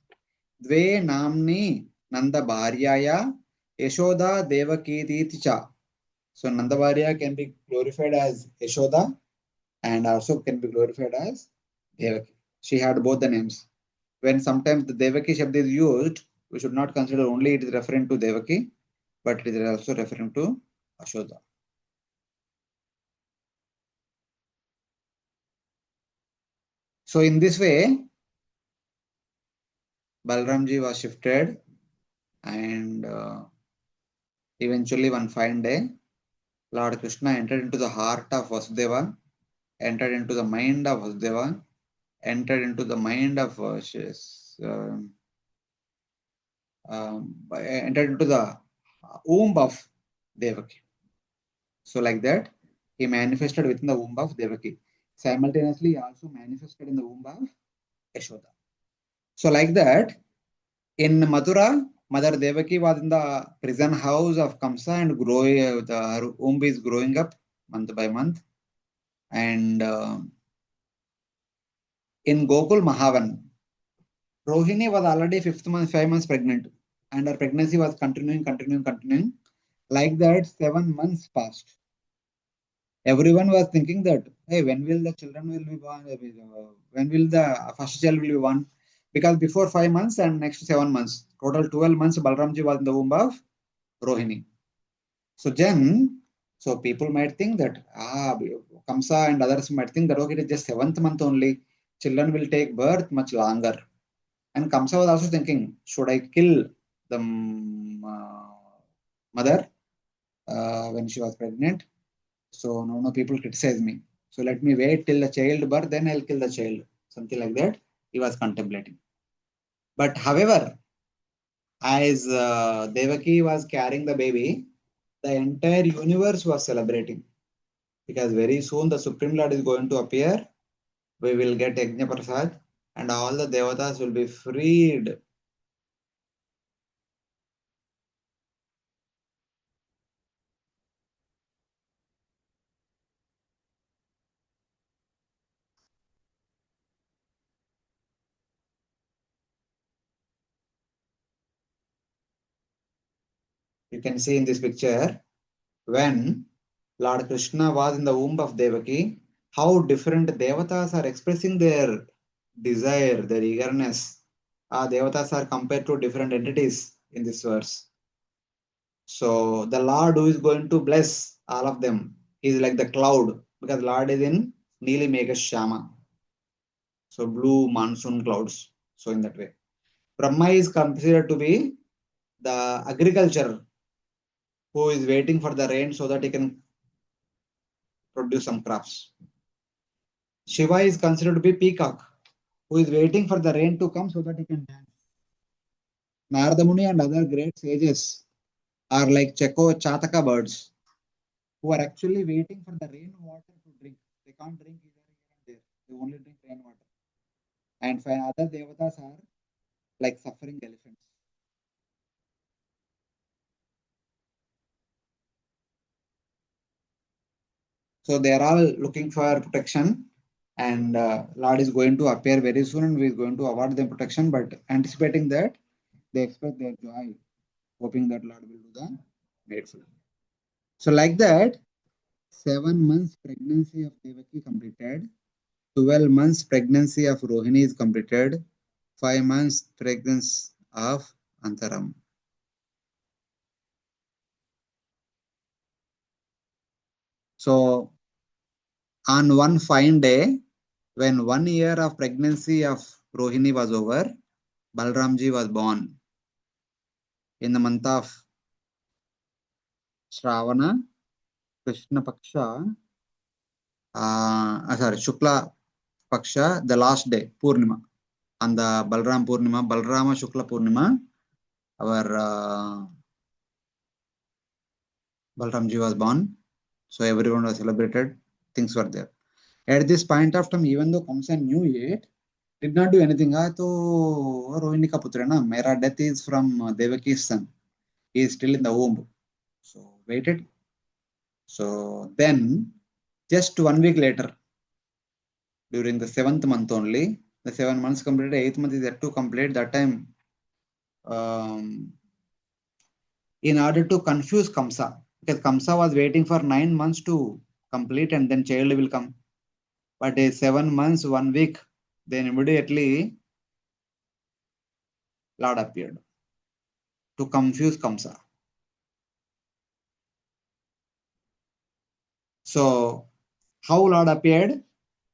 Speaker 1: Dve Namni Nanda Bharyaya Yashoda Devaki Titicha. So Nanda Bharya can be glorified as Yashoda and also can be glorified as Devaki. She had both the names. When sometimes the Devaki Shabd is used, we should not consider only it is referring to Devaki, but it is also referring to Ashoda. So in this way, Balramji was shifted, and eventually one fine day, Lord Krishna entered into the heart of Vasudeva, entered into the mind of Vasudeva, entered into the mind of entered into the womb of Devaki. So like that, he manifested within the womb of Devaki. Simultaneously, he also manifested in the womb of Yashoda. So like that, in Mathura, Mother Devaki was in the prison house of Kamsa and her womb is growing up month by month. And in Gokul Mahavan, Rohini was already 5 months pregnant, and her pregnancy was continuing. Like that, 7 months passed. Everyone was thinking that, hey, when will the children will be born? When will the first child will be born? Because before 5 months and next 7 months, total 12 months, Balramji was in the womb of Rohini. So then, so people might think that, Kamsa and others might think that, okay, it is just 7th month only. Children will take birth much longer. And Kamsa was also thinking, should I kill the mother when she was pregnant? So no, people criticize me. So let me wait till the child birth, then I'll kill the child. Something like that. He was contemplating. But however, as Devaki was carrying the baby, the entire universe was celebrating because very soon the Supreme Lord is going to appear. We will get Yajna Prasad and all the devatas will be freed. You can see in this picture when Lord Krishna was in the womb of Devaki, how different devatas are expressing their desire, their eagerness. Devatas are compared to different entities in this verse. So the Lord who is going to bless all of them is like the cloud because Lord is in Nili Megha Shama. So blue monsoon clouds. So in that way. Brahma is considered to be the agriculture who is waiting for the rain so that he can produce some crops. Shiva is considered to be peacock who is waiting for the rain to come so that he can dance. Narada Muni and other great sages are like Chataka birds who are actually waiting for the rain water to drink. They can't drink either here and there. They only drink rainwater. And for other devatas are like suffering elephants. So they are all looking for protection, and Lord is going to appear very soon, and we are going to award them protection. But anticipating that, they express their joy, hoping that Lord will do the needful. So like that, 7 months pregnancy of Devaki completed, 12 months pregnancy of Rohini is completed, 5 months pregnancy of Antaram. So on one fine day, when 1 year of pregnancy of Rohini was over, Balramji was born in the month of Shravana, Krishna Paksha, Shukla Paksha, the last day, Purnima. On the Balram Purnima, Balrama Shukla Purnima, our Balramji was born. So everyone was celebrated. Things were there. At this point of time, even though Kamsa knew it, did not do anything. To Rohini ka putra na, Mera death is from Devaki's son. He is still in the womb. So waited. So then, just 1 week later, during the 7th month only, the 7 months completed, 8th month is yet to complete. That time, um, in order to confuse Kamsa, because Kamsa was waiting for 9 months to complete and then child will come. But 7 months, 1 week, then immediately Lord appeared to confuse Kamsa. So, how Lord appeared?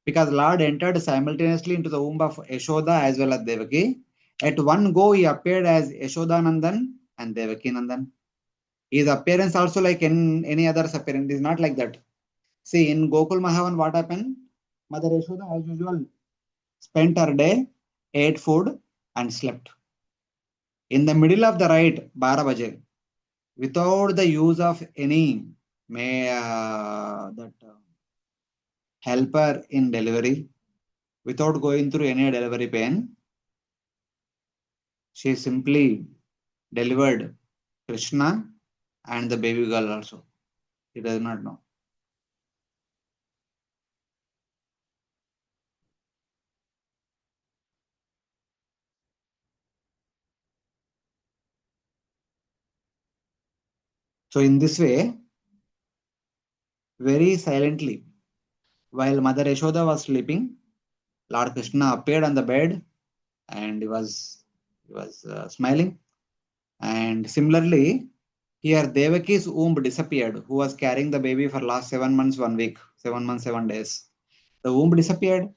Speaker 1: Because Lord entered simultaneously into the womb of Yashoda as well as Devaki. At one go, he appeared as Yashoda Nandan and Devaki Nandan. His appearance also like in any other's appearance is not like that. See, in Gokul Mahavan, what happened? Mother Yashoda, as usual, spent her day, ate food, and slept. In the middle of the night, 12 baje, without the use of any may that helper in delivery, without going through any delivery pain, she simply delivered Krishna and the baby girl also. He does not know. So in this way, very silently, while Mother Yashoda was sleeping, Lord Krishna appeared on the bed and he was smiling. And similarly, here Devaki's womb disappeared, who was carrying the baby for last 7 months, 1 week, 7 months, 7 days. The womb disappeared,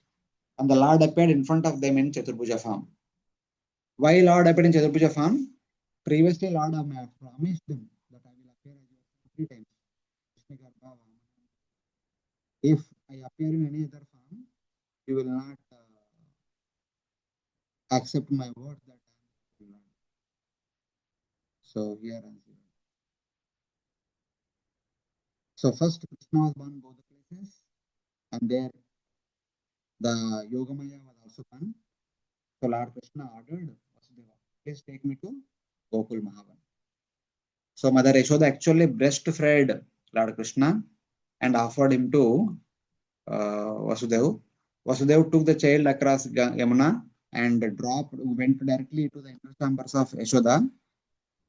Speaker 1: and the Lord appeared in front of them in Chaturbhuja form. Why Lord appeared in Chaturbhuja form? Previously, Lord promised them that I will appear as your 3 times. If I appear in any other form, you will not accept my word that I am. So here and here. So first Krishna was born both the places, and there the Yogamaya was also born. So Lord Krishna ordered Vasudeva, please take me to Gokul Mahavan. So Mother Yashoda actually breastfed Lord Krishna and offered him to Vasudev. Vasudev took the child across Yamuna and went directly to the inner chambers of Yashoda.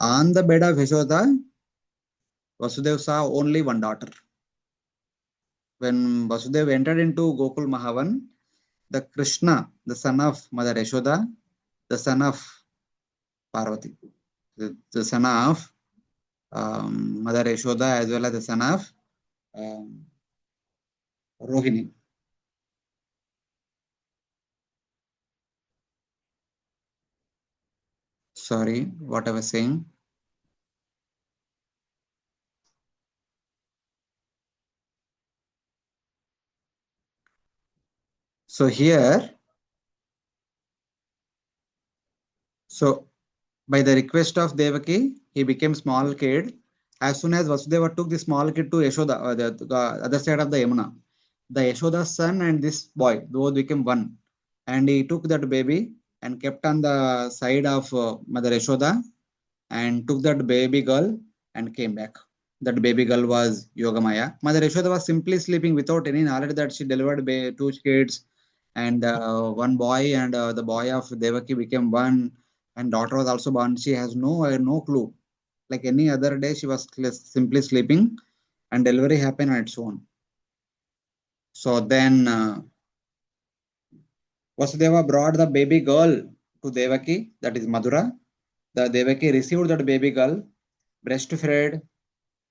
Speaker 1: On the bed of Yashoda, Vasudev saw only one daughter. When Vasudev entered into Gokul Mahavan, the Krishna, the son of Mother Yashoda, the son of Parvati, the son of Mother Yashoda, as well as the son of um, Rohini. Sorry, what I was saying. So here, so by the request of Devaki, he became small kid. As soon as Vasudeva took the small kid to Yashoda, the other side of the Yamuna, the Yashoda's son and this boy, both became one. And he took that baby and kept on the side of Mother Yashoda and took that baby girl and came back. That baby girl was Yogamaya. Mother Yashoda was simply sleeping without any knowledge that she delivered 2 kids and one boy, and the boy of Devaki became one, and daughter was also born. She has no clue. Like any other day, she was simply sleeping, and delivery happened on its own. So then Vasudeva brought the baby girl to Devaki, that is Madhura. The Devaki received that baby girl, breastfed,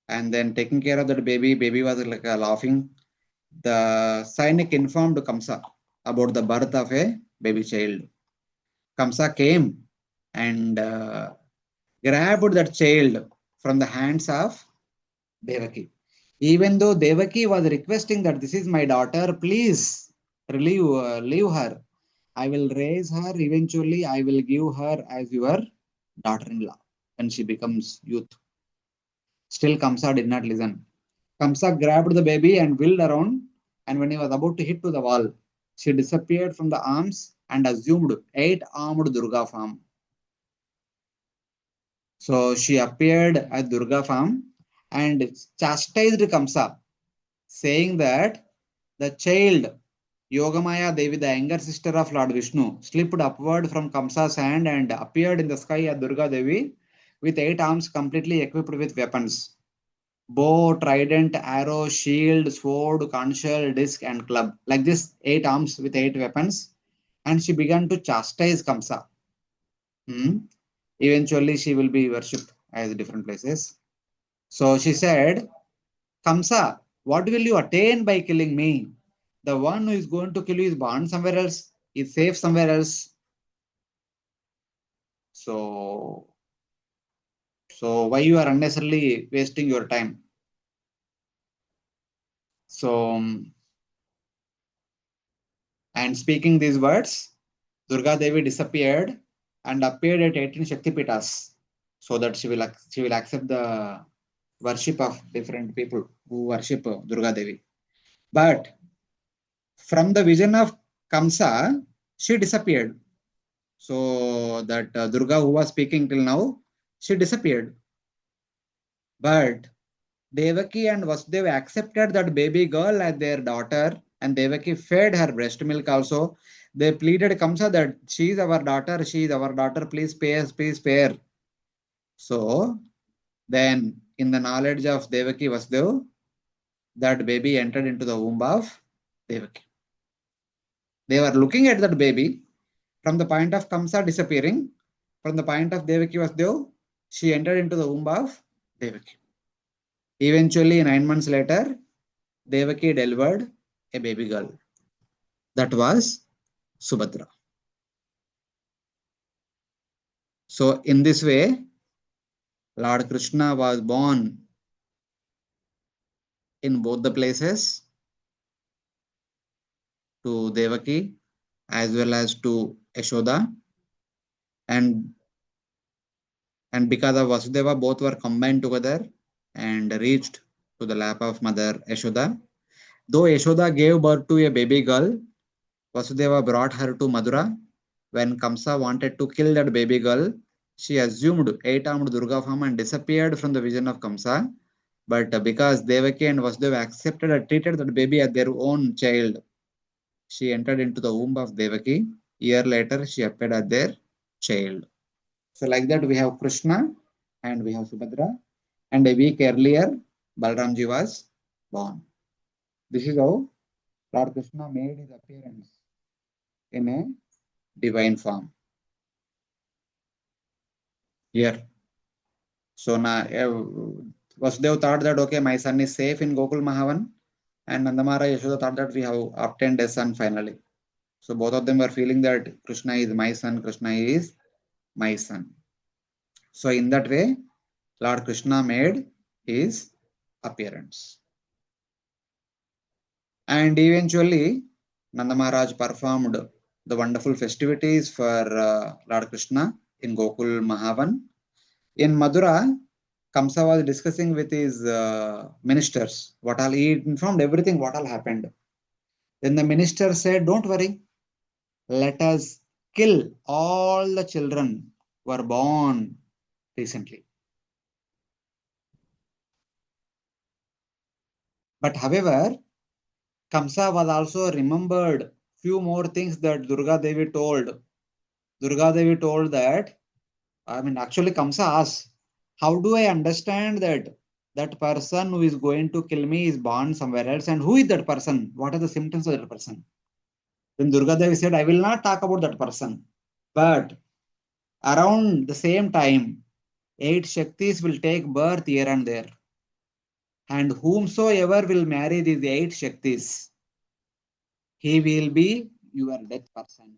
Speaker 1: and then taking care of that baby. Baby was like laughing. The Sainik informed Kamsa about the birth of a baby child. Kamsa came and grabbed that child from the hands of Devaki. Even though Devaki was requesting that this is my daughter, please leave her. I will raise her. Eventually, I will give her as your daughter-in-law when she becomes youth. Still, Kamsa did not listen. Kamsa grabbed the baby and wheeled around, and when he was about to hit to the wall, she disappeared from the arms and assumed 8-armed Durga form. So she appeared as Durga form and chastised Kamsa, saying that the child, Yogamaya Devi, the younger sister of Lord Vishnu, slipped upward from Kamsa's hand and appeared in the sky as Durga Devi with 8 arms completely equipped with weapons. Bow, trident, arrow, shield, sword, conch shell, disc, and club. Like this, 8 arms with 8 weapons. And she began to chastise Kamsa. Eventually, she will be worshipped as different places. So she said, Kamsa, what will you attain by killing me? The one who is going to kill you is born somewhere else, is safe somewhere else. So why you are unnecessarily wasting your time? So, and speaking these words, Durga Devi disappeared and appeared at 18 Shaktipitas so that she will accept the worship of different people who worship Durga Devi. But from the vision of Kamsa, she disappeared. So that Durga who was speaking till now, she disappeared. But Devaki and Vasudeva accepted that baby girl as their daughter, and Devaki fed her breast milk also. They pleaded Kamsa that she is our daughter, please spare, please spare. So Then, in the knowledge of Devaki Vasudeva, that baby entered into the womb of Devaki. They were looking at that baby from the point of Kamsa disappearing, from the point of Devaki Vasudeva, she entered into the womb of Devaki. Eventually, 9 months later, Devaki delivered a baby girl. That was Subhadra. So, in this way, Lord Krishna was born in both the places, to Devaki as well as to Yashoda, and because of Vasudeva, both were combined together and reached to the lap of Mother Yashoda. Though Yashoda gave birth to a baby girl, Vasudeva brought her to Madura. When Kamsa wanted to kill that baby girl, she assumed eight-armed Durga form and disappeared from the vision of Kamsa. But because Devaki and Vasudeva accepted and treated that baby as their own child, she entered into the womb of Devaki. A year later, she appeared as their child. So like that, we have Krishna and we have Subhadra. And a week earlier, Balramji was born. This is how Lord Krishna made his appearance in a divine form. Here. So now, Vasudeva thought that, okay, my son is safe in Gokul Mahavan. And Nandamara Yashoda thought that we have obtained a son finally. So both of them were feeling that Krishna is my son, Krishna is my son. So in that way, Lord Krishna made his appearance. And eventually, Nanda Maharaj performed the wonderful festivities for Lord Krishna in Gokul Mahavan. In Madura, Kamsa was discussing with his ministers what all, he informed everything what all happened. Then the minister said, don't worry, let us kill all the children who were born recently. But however, Kamsa was also remembered few more things that Durga Devi told. Durga Devi told that, actually Kamsa asked, how do I understand that that person who is going to kill me is born somewhere else, and who is that person? What are the symptoms of that person? Then Durga Devi said, I will not talk about that person. But around the same time, 8 Shaktis will take birth here and there. And whomsoever will marry these 8 Shaktis, he will be your death person.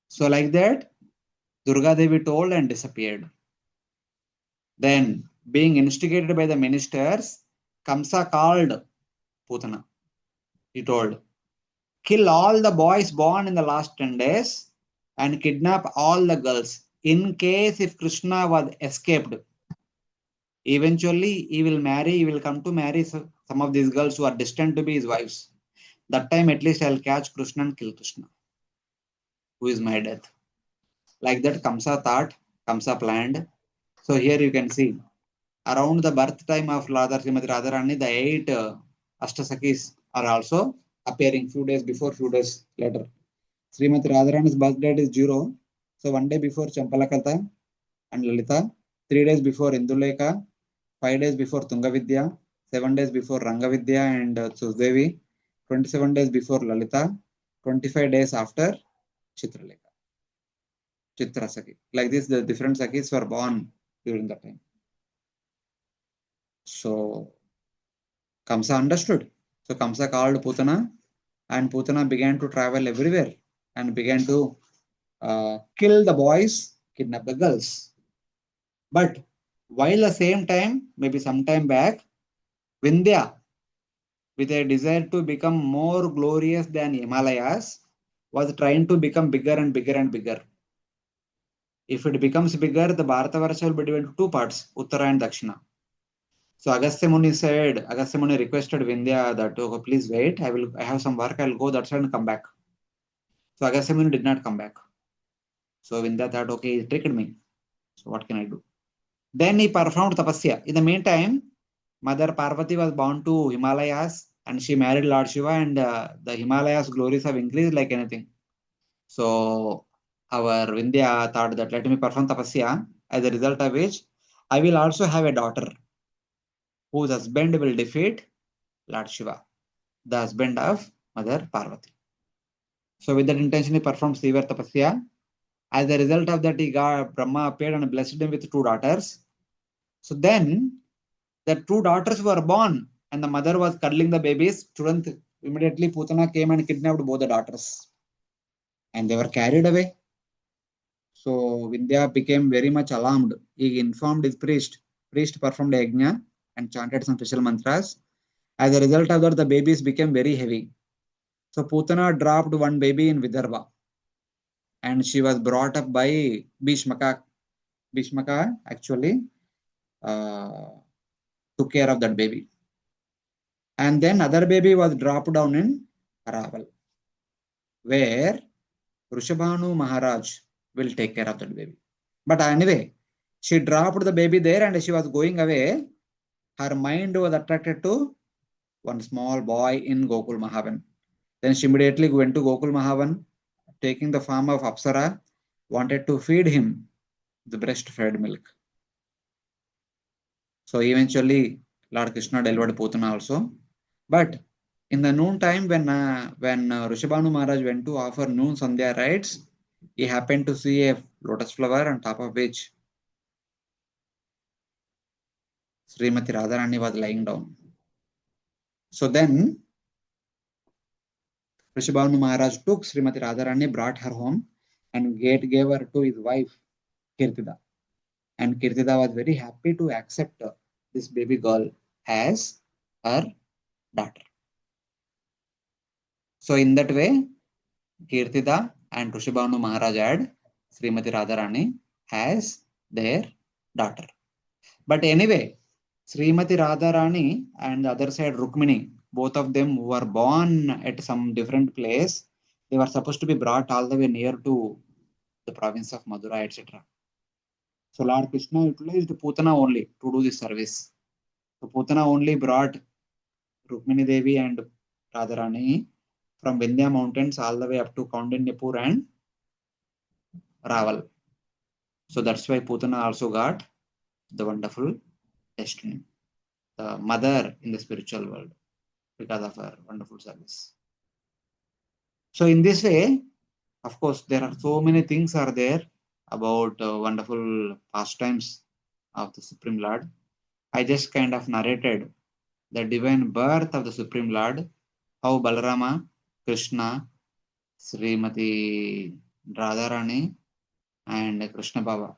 Speaker 1: So like that, Durga Devi told and disappeared. Then, being instigated by the ministers, Kamsa called Putana. He told, kill all the boys born in the last 10 days and kidnap all the girls. In case if Krishna was escaped, eventually he will come to marry some of these girls who are destined to be his wives. That time at least I'll catch Krishna and kill Krishna, who is my death. Like that, Kamsa thought, Kamsa planned. So here you can see, around the birth time of Radha Srimati Radharani, the 8 Ashtasakis are also appearing few days before, few days later. Srimati Radharani's birth date is 0. So 1 day before Champalakata and Lalita, 3 days before Induleka, 5 days before Tungavidya, 7 days before Rangavidya and Susdevi, 27 days before Lalita, 25 days after Chitraleka. Chitrasaki. Like this, the different Sakis were born during that time. So Kamsa understood. So Kamsa called Putana, and Putana began to travel everywhere and began to kill the boys, kidnap the girls. But while the same time, maybe some time back, Vindhya, with a desire to become more glorious than Himalayas, was trying to become bigger and bigger and bigger. If it becomes bigger, the Bharatavarsha will be divided into 2 parts, Uttara and Dakshina. So Agastya Muni requested Vindhya that, oh, please wait, I have some work, I'll go that side and come back. So Agastya Muni did not come back. So Vindhya thought, okay, he tricked me. So what can I do? Then he performed tapasya. In the meantime, Mother Parvati was bound to Himalayas and she married Lord Shiva, and the Himalayas glories have increased like anything. So our Vindhya thought that let me perform tapasya. as a result of which I will also have a daughter whose husband will defeat Lord Shiva, the husband of Mother Parvati. So with that intention, he performed severe tapasya. As a result of that, Brahma appeared and blessed him with two daughters. So then the two daughters were born and the mother was cuddling the babies. Immediately Putana came and kidnapped both the daughters and they were carried away. So Vindhya became very much alarmed. He informed his priest. Priest performed a yajna and chanted some special mantras. As a result of that, the babies became very heavy. So Putana dropped one baby in Vidarbha and she was brought up by Bhishmaka. Bhishmaka actually took care of that baby. And then other baby was dropped down in Araval, where Rishabhanu Maharaj will take care of that baby. But anyway, she dropped the baby there and she was going away. Her mind was attracted to one small boy in Gokul Mahavan. Then she immediately went to Gokul Mahavan, taking the form of Apsara, wanted to feed him the breastfed milk. So eventually, Lord Krishna delivered Putana also. But in the noon time, when Rishabhanu Maharaj went to offer noon Sandhya rites, he happened to see a lotus flower on top of which Srimati Radharani was lying down. So then Rishabhanu Maharaj took Srimati Radharani, brought her home and gave her to his wife Kirtida. And Kirtida was very happy to accept this baby girl as her daughter. So in that way, Kirtida and Rishabhanu Maharaj had Srimati Radharani as their daughter. But anyway, Srimati Radharani and the other side Rukmini, both of them were born at some different place. They were supposed to be brought all the way near to the province of Madura, etc. So Lord Krishna utilized Putana only to do this service. So Putana only brought Rukmini Devi and Radharani from Vindhya mountains all the way up to Kaundinyapur and Raval. So that's why Putana also got the wonderful destiny, the mother in the spiritual world, because of her wonderful service. So in this way, of course, there are so many things are there about wonderful pastimes of the Supreme Lord. I just kind of narrated the divine birth of the Supreme Lord, how Balarama, Krishna, Srimati Radharani, and Krishna Baba,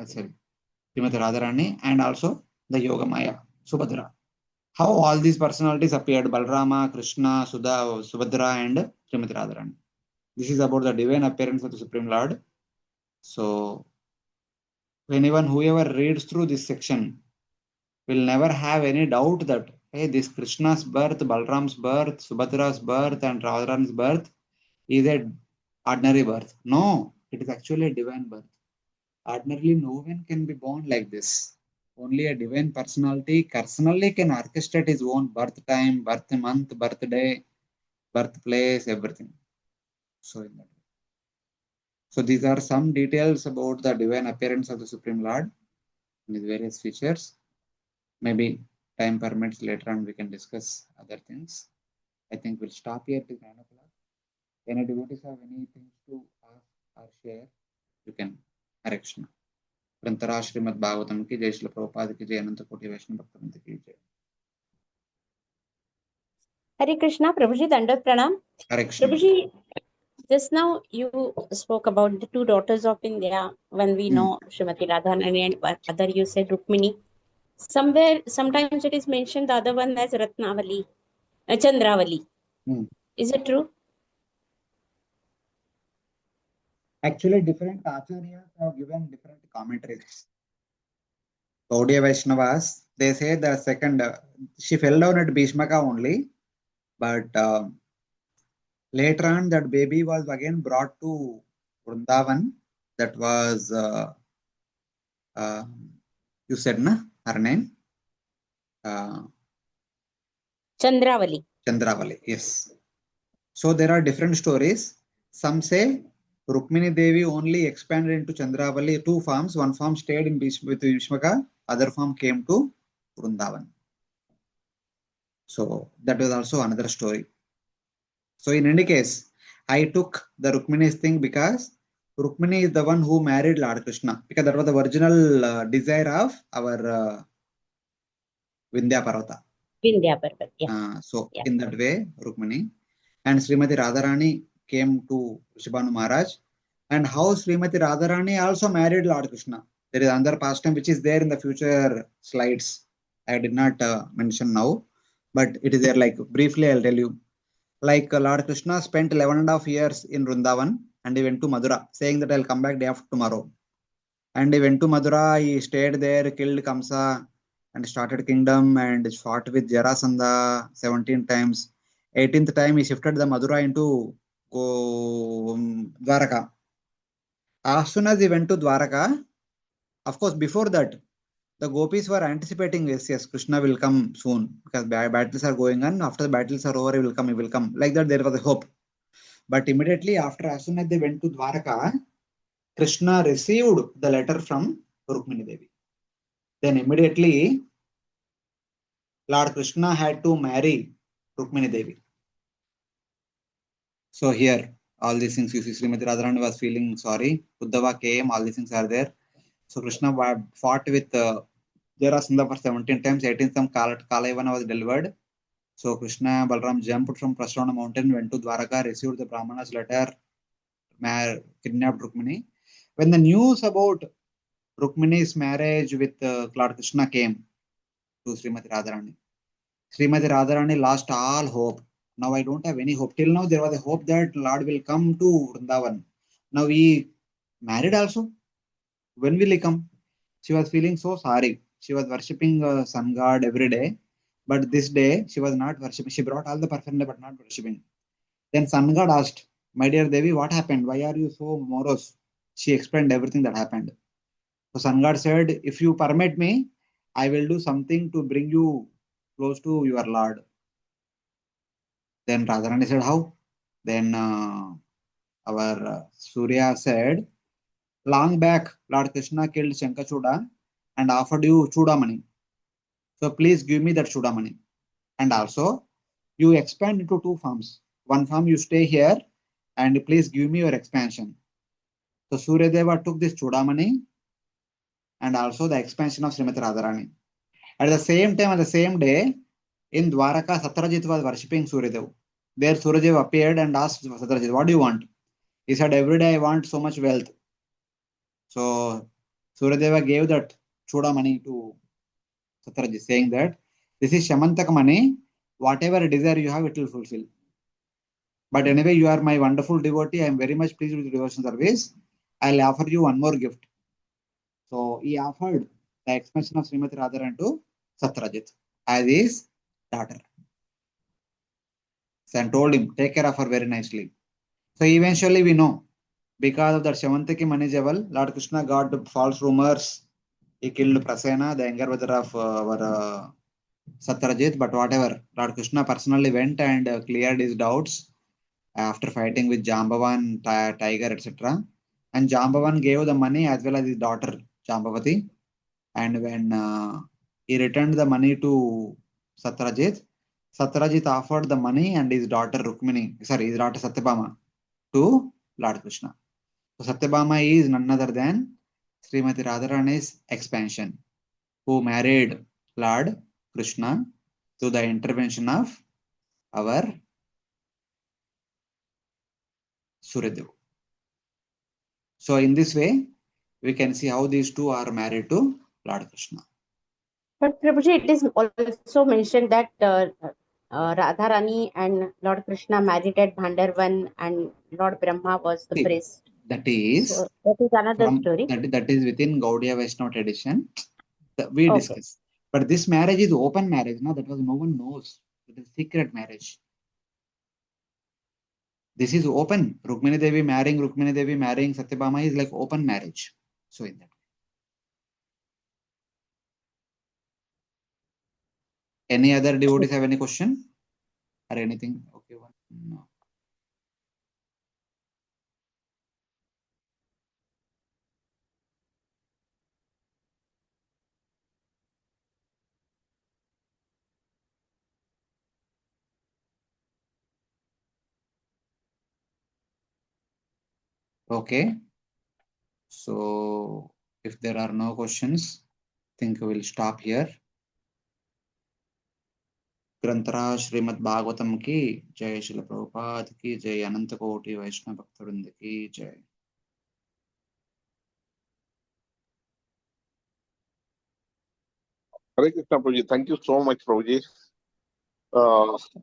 Speaker 1: sorry, Srimati Radharani, and also the Yoga Maya, Subhadra. How all these personalities appeared, Balarama, Krishna, Subhadra, and Srimati Radharani. This is about the divine appearance of the Supreme Lord. So, whoever reads through this section will never have any doubt that, hey, this Krishna's birth, Balram's birth, Subhadra's birth, and Radharani's birth is an ordinary birth. No, it is actually a divine birth. Ordinarily, no one can be born like this. Only a divine personality personally can orchestrate his own birth time, birth month, birthday, birthplace, everything. So, in that way. So these are some details about the divine appearance of the Supreme Lord and his various features. Maybe time permits later on we can discuss other things. I think we'll stop here till 9 o'clock. Any devotees have anything to ask or share, you can. Hare Krishna. Prantara Srimad Bhagavatam ki Jai, Srila Prabhupada ki Jai, Ananta Koti Vaishnava Bhaktivinoda ki Jai.
Speaker 2: Hare Krishna, Prabhuji, Dandavat Pranam.
Speaker 1: Hare Krishna.
Speaker 2: Prabhuji, just now you spoke about the two daughters of India when we know Srimati Radharani and other you said Rukmini. Sometimes it is mentioned the other one as Ratnavali, Chandravali. Is it true?
Speaker 1: Actually, different acharyas have given different commentaries. Gaudiya Vaishnavas, they say the second, she fell down at Bhishmaka only, but later on that baby was again brought to Vrindavan. That was, you said, na, her name?
Speaker 2: Chandravali.
Speaker 1: Chandravali, yes. So there are different stories. Some say Rukmini Devi only expanded into Chandravali, two farms. One farm stayed in with Vishmaka, other farm came to Vrindavan. So that was also another story. So in any case, I took the Rukmini's thing because Rukmini is the one who married Lord Krishna, because that was the original desire of our Vindhya Parvata.
Speaker 2: Vindhya Parvat, yeah.
Speaker 1: So
Speaker 2: Yeah.
Speaker 1: in that way, Rukmini and Srimati Radharani came to Shibanu Maharaj, and how Srimati Radharani also married Lord Krishna. There is another pastime which is there in the future slides. I did not mention now, but it is there. Like briefly, I'll tell you. Like Lord Krishna spent 11.5 years in Vrindavan, and he went to Madura, saying that I'll come back day after tomorrow. And he went to Madura, he stayed there, killed Kamsa, and started kingdom and fought with Jarasandha 17 times. 18th time he shifted the Madura into Dwaraka. As soon as he went to Dwaraka, of course, before that, the gopis were anticipating, yes, Krishna will come soon because battles are going on. After the battles are over, he will come, he will come. Like that, there was a hope. But immediately after, as soon as they went to Dwaraka, Krishna received the letter from Rukmini Devi. Then immediately, Lord Krishna had to marry Rukmini Devi. So here, all these things you see, Srimati Radharani was feeling sorry. Uddhava came, all these things are there. So Krishna fought with Jarasandha for 17 times. 18th time Kalayavana was delivered. So Krishna Balram jumped from Prasrana mountain, went to Dwaraka, received the Brahmana's letter, kidnapped Rukmini. When the news about Rukmini's marriage with Lord Krishna came to Srimati Radharani, Srimati Radharani lost all hope. Now I don't have any hope. Till now there was a hope that Lord will come to Vrindavan. Now he married also. When will he come? She was feeling so sorry. She was worshipping sun god every day. But this day she was not worshipping. She brought all the paraphernalia but not worshipping. Then sun god asked, "My dear Devi, what happened? Why are you so morose?" She explained everything that happened. So sun god said, "If you permit me, I will do something to bring you close to your Lord." Then Radharani said, "How?" Then our Surya said, "Long back, Lord Krishna killed Shankachuda and offered you Chudamani. So please give me that Chudamani. And also, you expand into two farms. One farm you stay here and please give me your expansion." So Surya Deva took this Chudamani and also the expansion of Srimati Radharani. At the same time, on the same day, in Dwaraka, Satyajit was worshipping Suryadev. There Suryadev appeared and asked Satyajit, "What do you want?" He said, "Every day I want so much wealth." So Suryadeva gave that Chuda money to Satyajit, saying that this is Shamantaka money. Whatever desire you have, it will fulfill. But anyway, you are my wonderful devotee. I am very much pleased with your devotion service. I'll offer you one more gift. So he offered the expansion of Srimati Radharan to Satyajit as his daughter. So and told him, take care of her very nicely. So eventually we know, because of that Shamantaki money jewel, Lord Krishna got false rumors. He killed Prasena, the younger brother of our Satyajit, but whatever. Lord Krishna personally went and cleared his doubts after fighting with Jambavan, Tiger, etc. And Jambavan gave the money as well as his daughter, Jambavati. And when he returned the money to Satyajit, Satyajit offered the money and his daughter Rukmini, sorry, his daughter Satyabhama to Lord Krishna. So Satyabhama is none other than Srimati Radharani's expansion, who married Lord Krishna through the intervention of our Suryadev. So in this way, we can see how these two are married to Lord Krishna.
Speaker 2: But Prabhuji, it is also mentioned that Radharani and Lord Krishna married at Bhandarvan and Lord Brahma was the
Speaker 1: See,
Speaker 2: priest.
Speaker 1: that is
Speaker 2: So that is another
Speaker 1: from
Speaker 2: story.
Speaker 1: that is within Gaudiya Vaishnava tradition. We
Speaker 2: Okay.
Speaker 1: discuss. But this marriage is open marriage. No, that was no one knows. It is secret marriage. This is open. Rukmini Devi marrying Satyabhama is like open marriage. So in that. Any other devotees have any question or anything? Okay, one. No. Okay. So if there are no questions, I think we'll stop here. ग्रंथराज Shrimad Bhagavatam की जय, श्रील प्रभुपाद की जय, अनंत कोटि वैष्णव भक्तवृंद की जय.
Speaker 3: Hare Krishna, Prabhuji. Thank you so much, Prabhuji.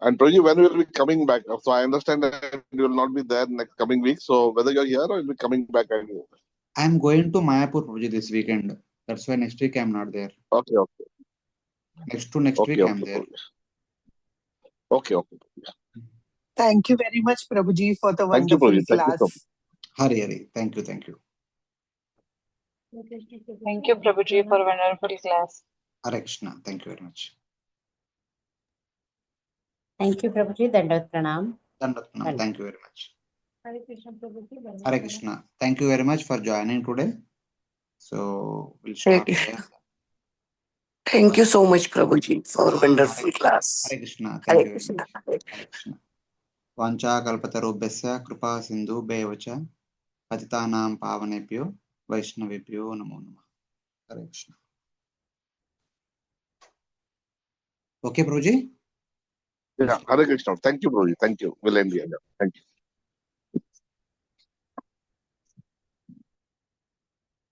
Speaker 3: And Prabhuji, when will be coming back? So I understand that you will not be there next coming week. So whether you're here or you'll be coming back again.
Speaker 1: I am going to Mayapur, Prabhuji, this weekend. That's why next week I am not there.
Speaker 3: Okay, okay.
Speaker 1: Next week
Speaker 3: Okay,
Speaker 1: I am there.
Speaker 3: Prabhuji. Okay, okay.
Speaker 4: Thank you very much, Prabhuji, for the
Speaker 3: Thank you,
Speaker 4: wonderful
Speaker 3: Prabhuji. Thank you so
Speaker 4: class.
Speaker 3: much.
Speaker 1: Hari Hari. Thank you. Thank you.
Speaker 5: Thank you, Prabhuji, for a wonderful class.
Speaker 1: Hare Krishna. Thank you very much.
Speaker 2: Thank you, Prabhuji. Dandavat pranam.
Speaker 1: Dandavat pranam.
Speaker 2: Done.
Speaker 1: Thank you very much.
Speaker 5: Hare Krishna, Prabhuji.
Speaker 1: Hare Krishna. Thank you very much for joining today. So we'll
Speaker 6: Hare
Speaker 1: stop here.
Speaker 6: Krishna. Thank you so much, Prabhuji, for wonderful class.
Speaker 1: Hare Krishna.
Speaker 6: Hare
Speaker 1: Thank you very
Speaker 6: Krishna.
Speaker 1: much.
Speaker 6: Hare
Speaker 1: Hare Krishna. वाञ्छा कल्पतरुभ्यश्च कृपा सिन्धुभ्यैव च पतितानां पावनेभ्यो वैष्णवेभ्यो नमो नमः. Hare Krishna. Okay, Prabhuji?
Speaker 3: Yeah, Hare Krishna. Thank you, Prabhuji. Thank you. We'll end here. Yeah. Thank you.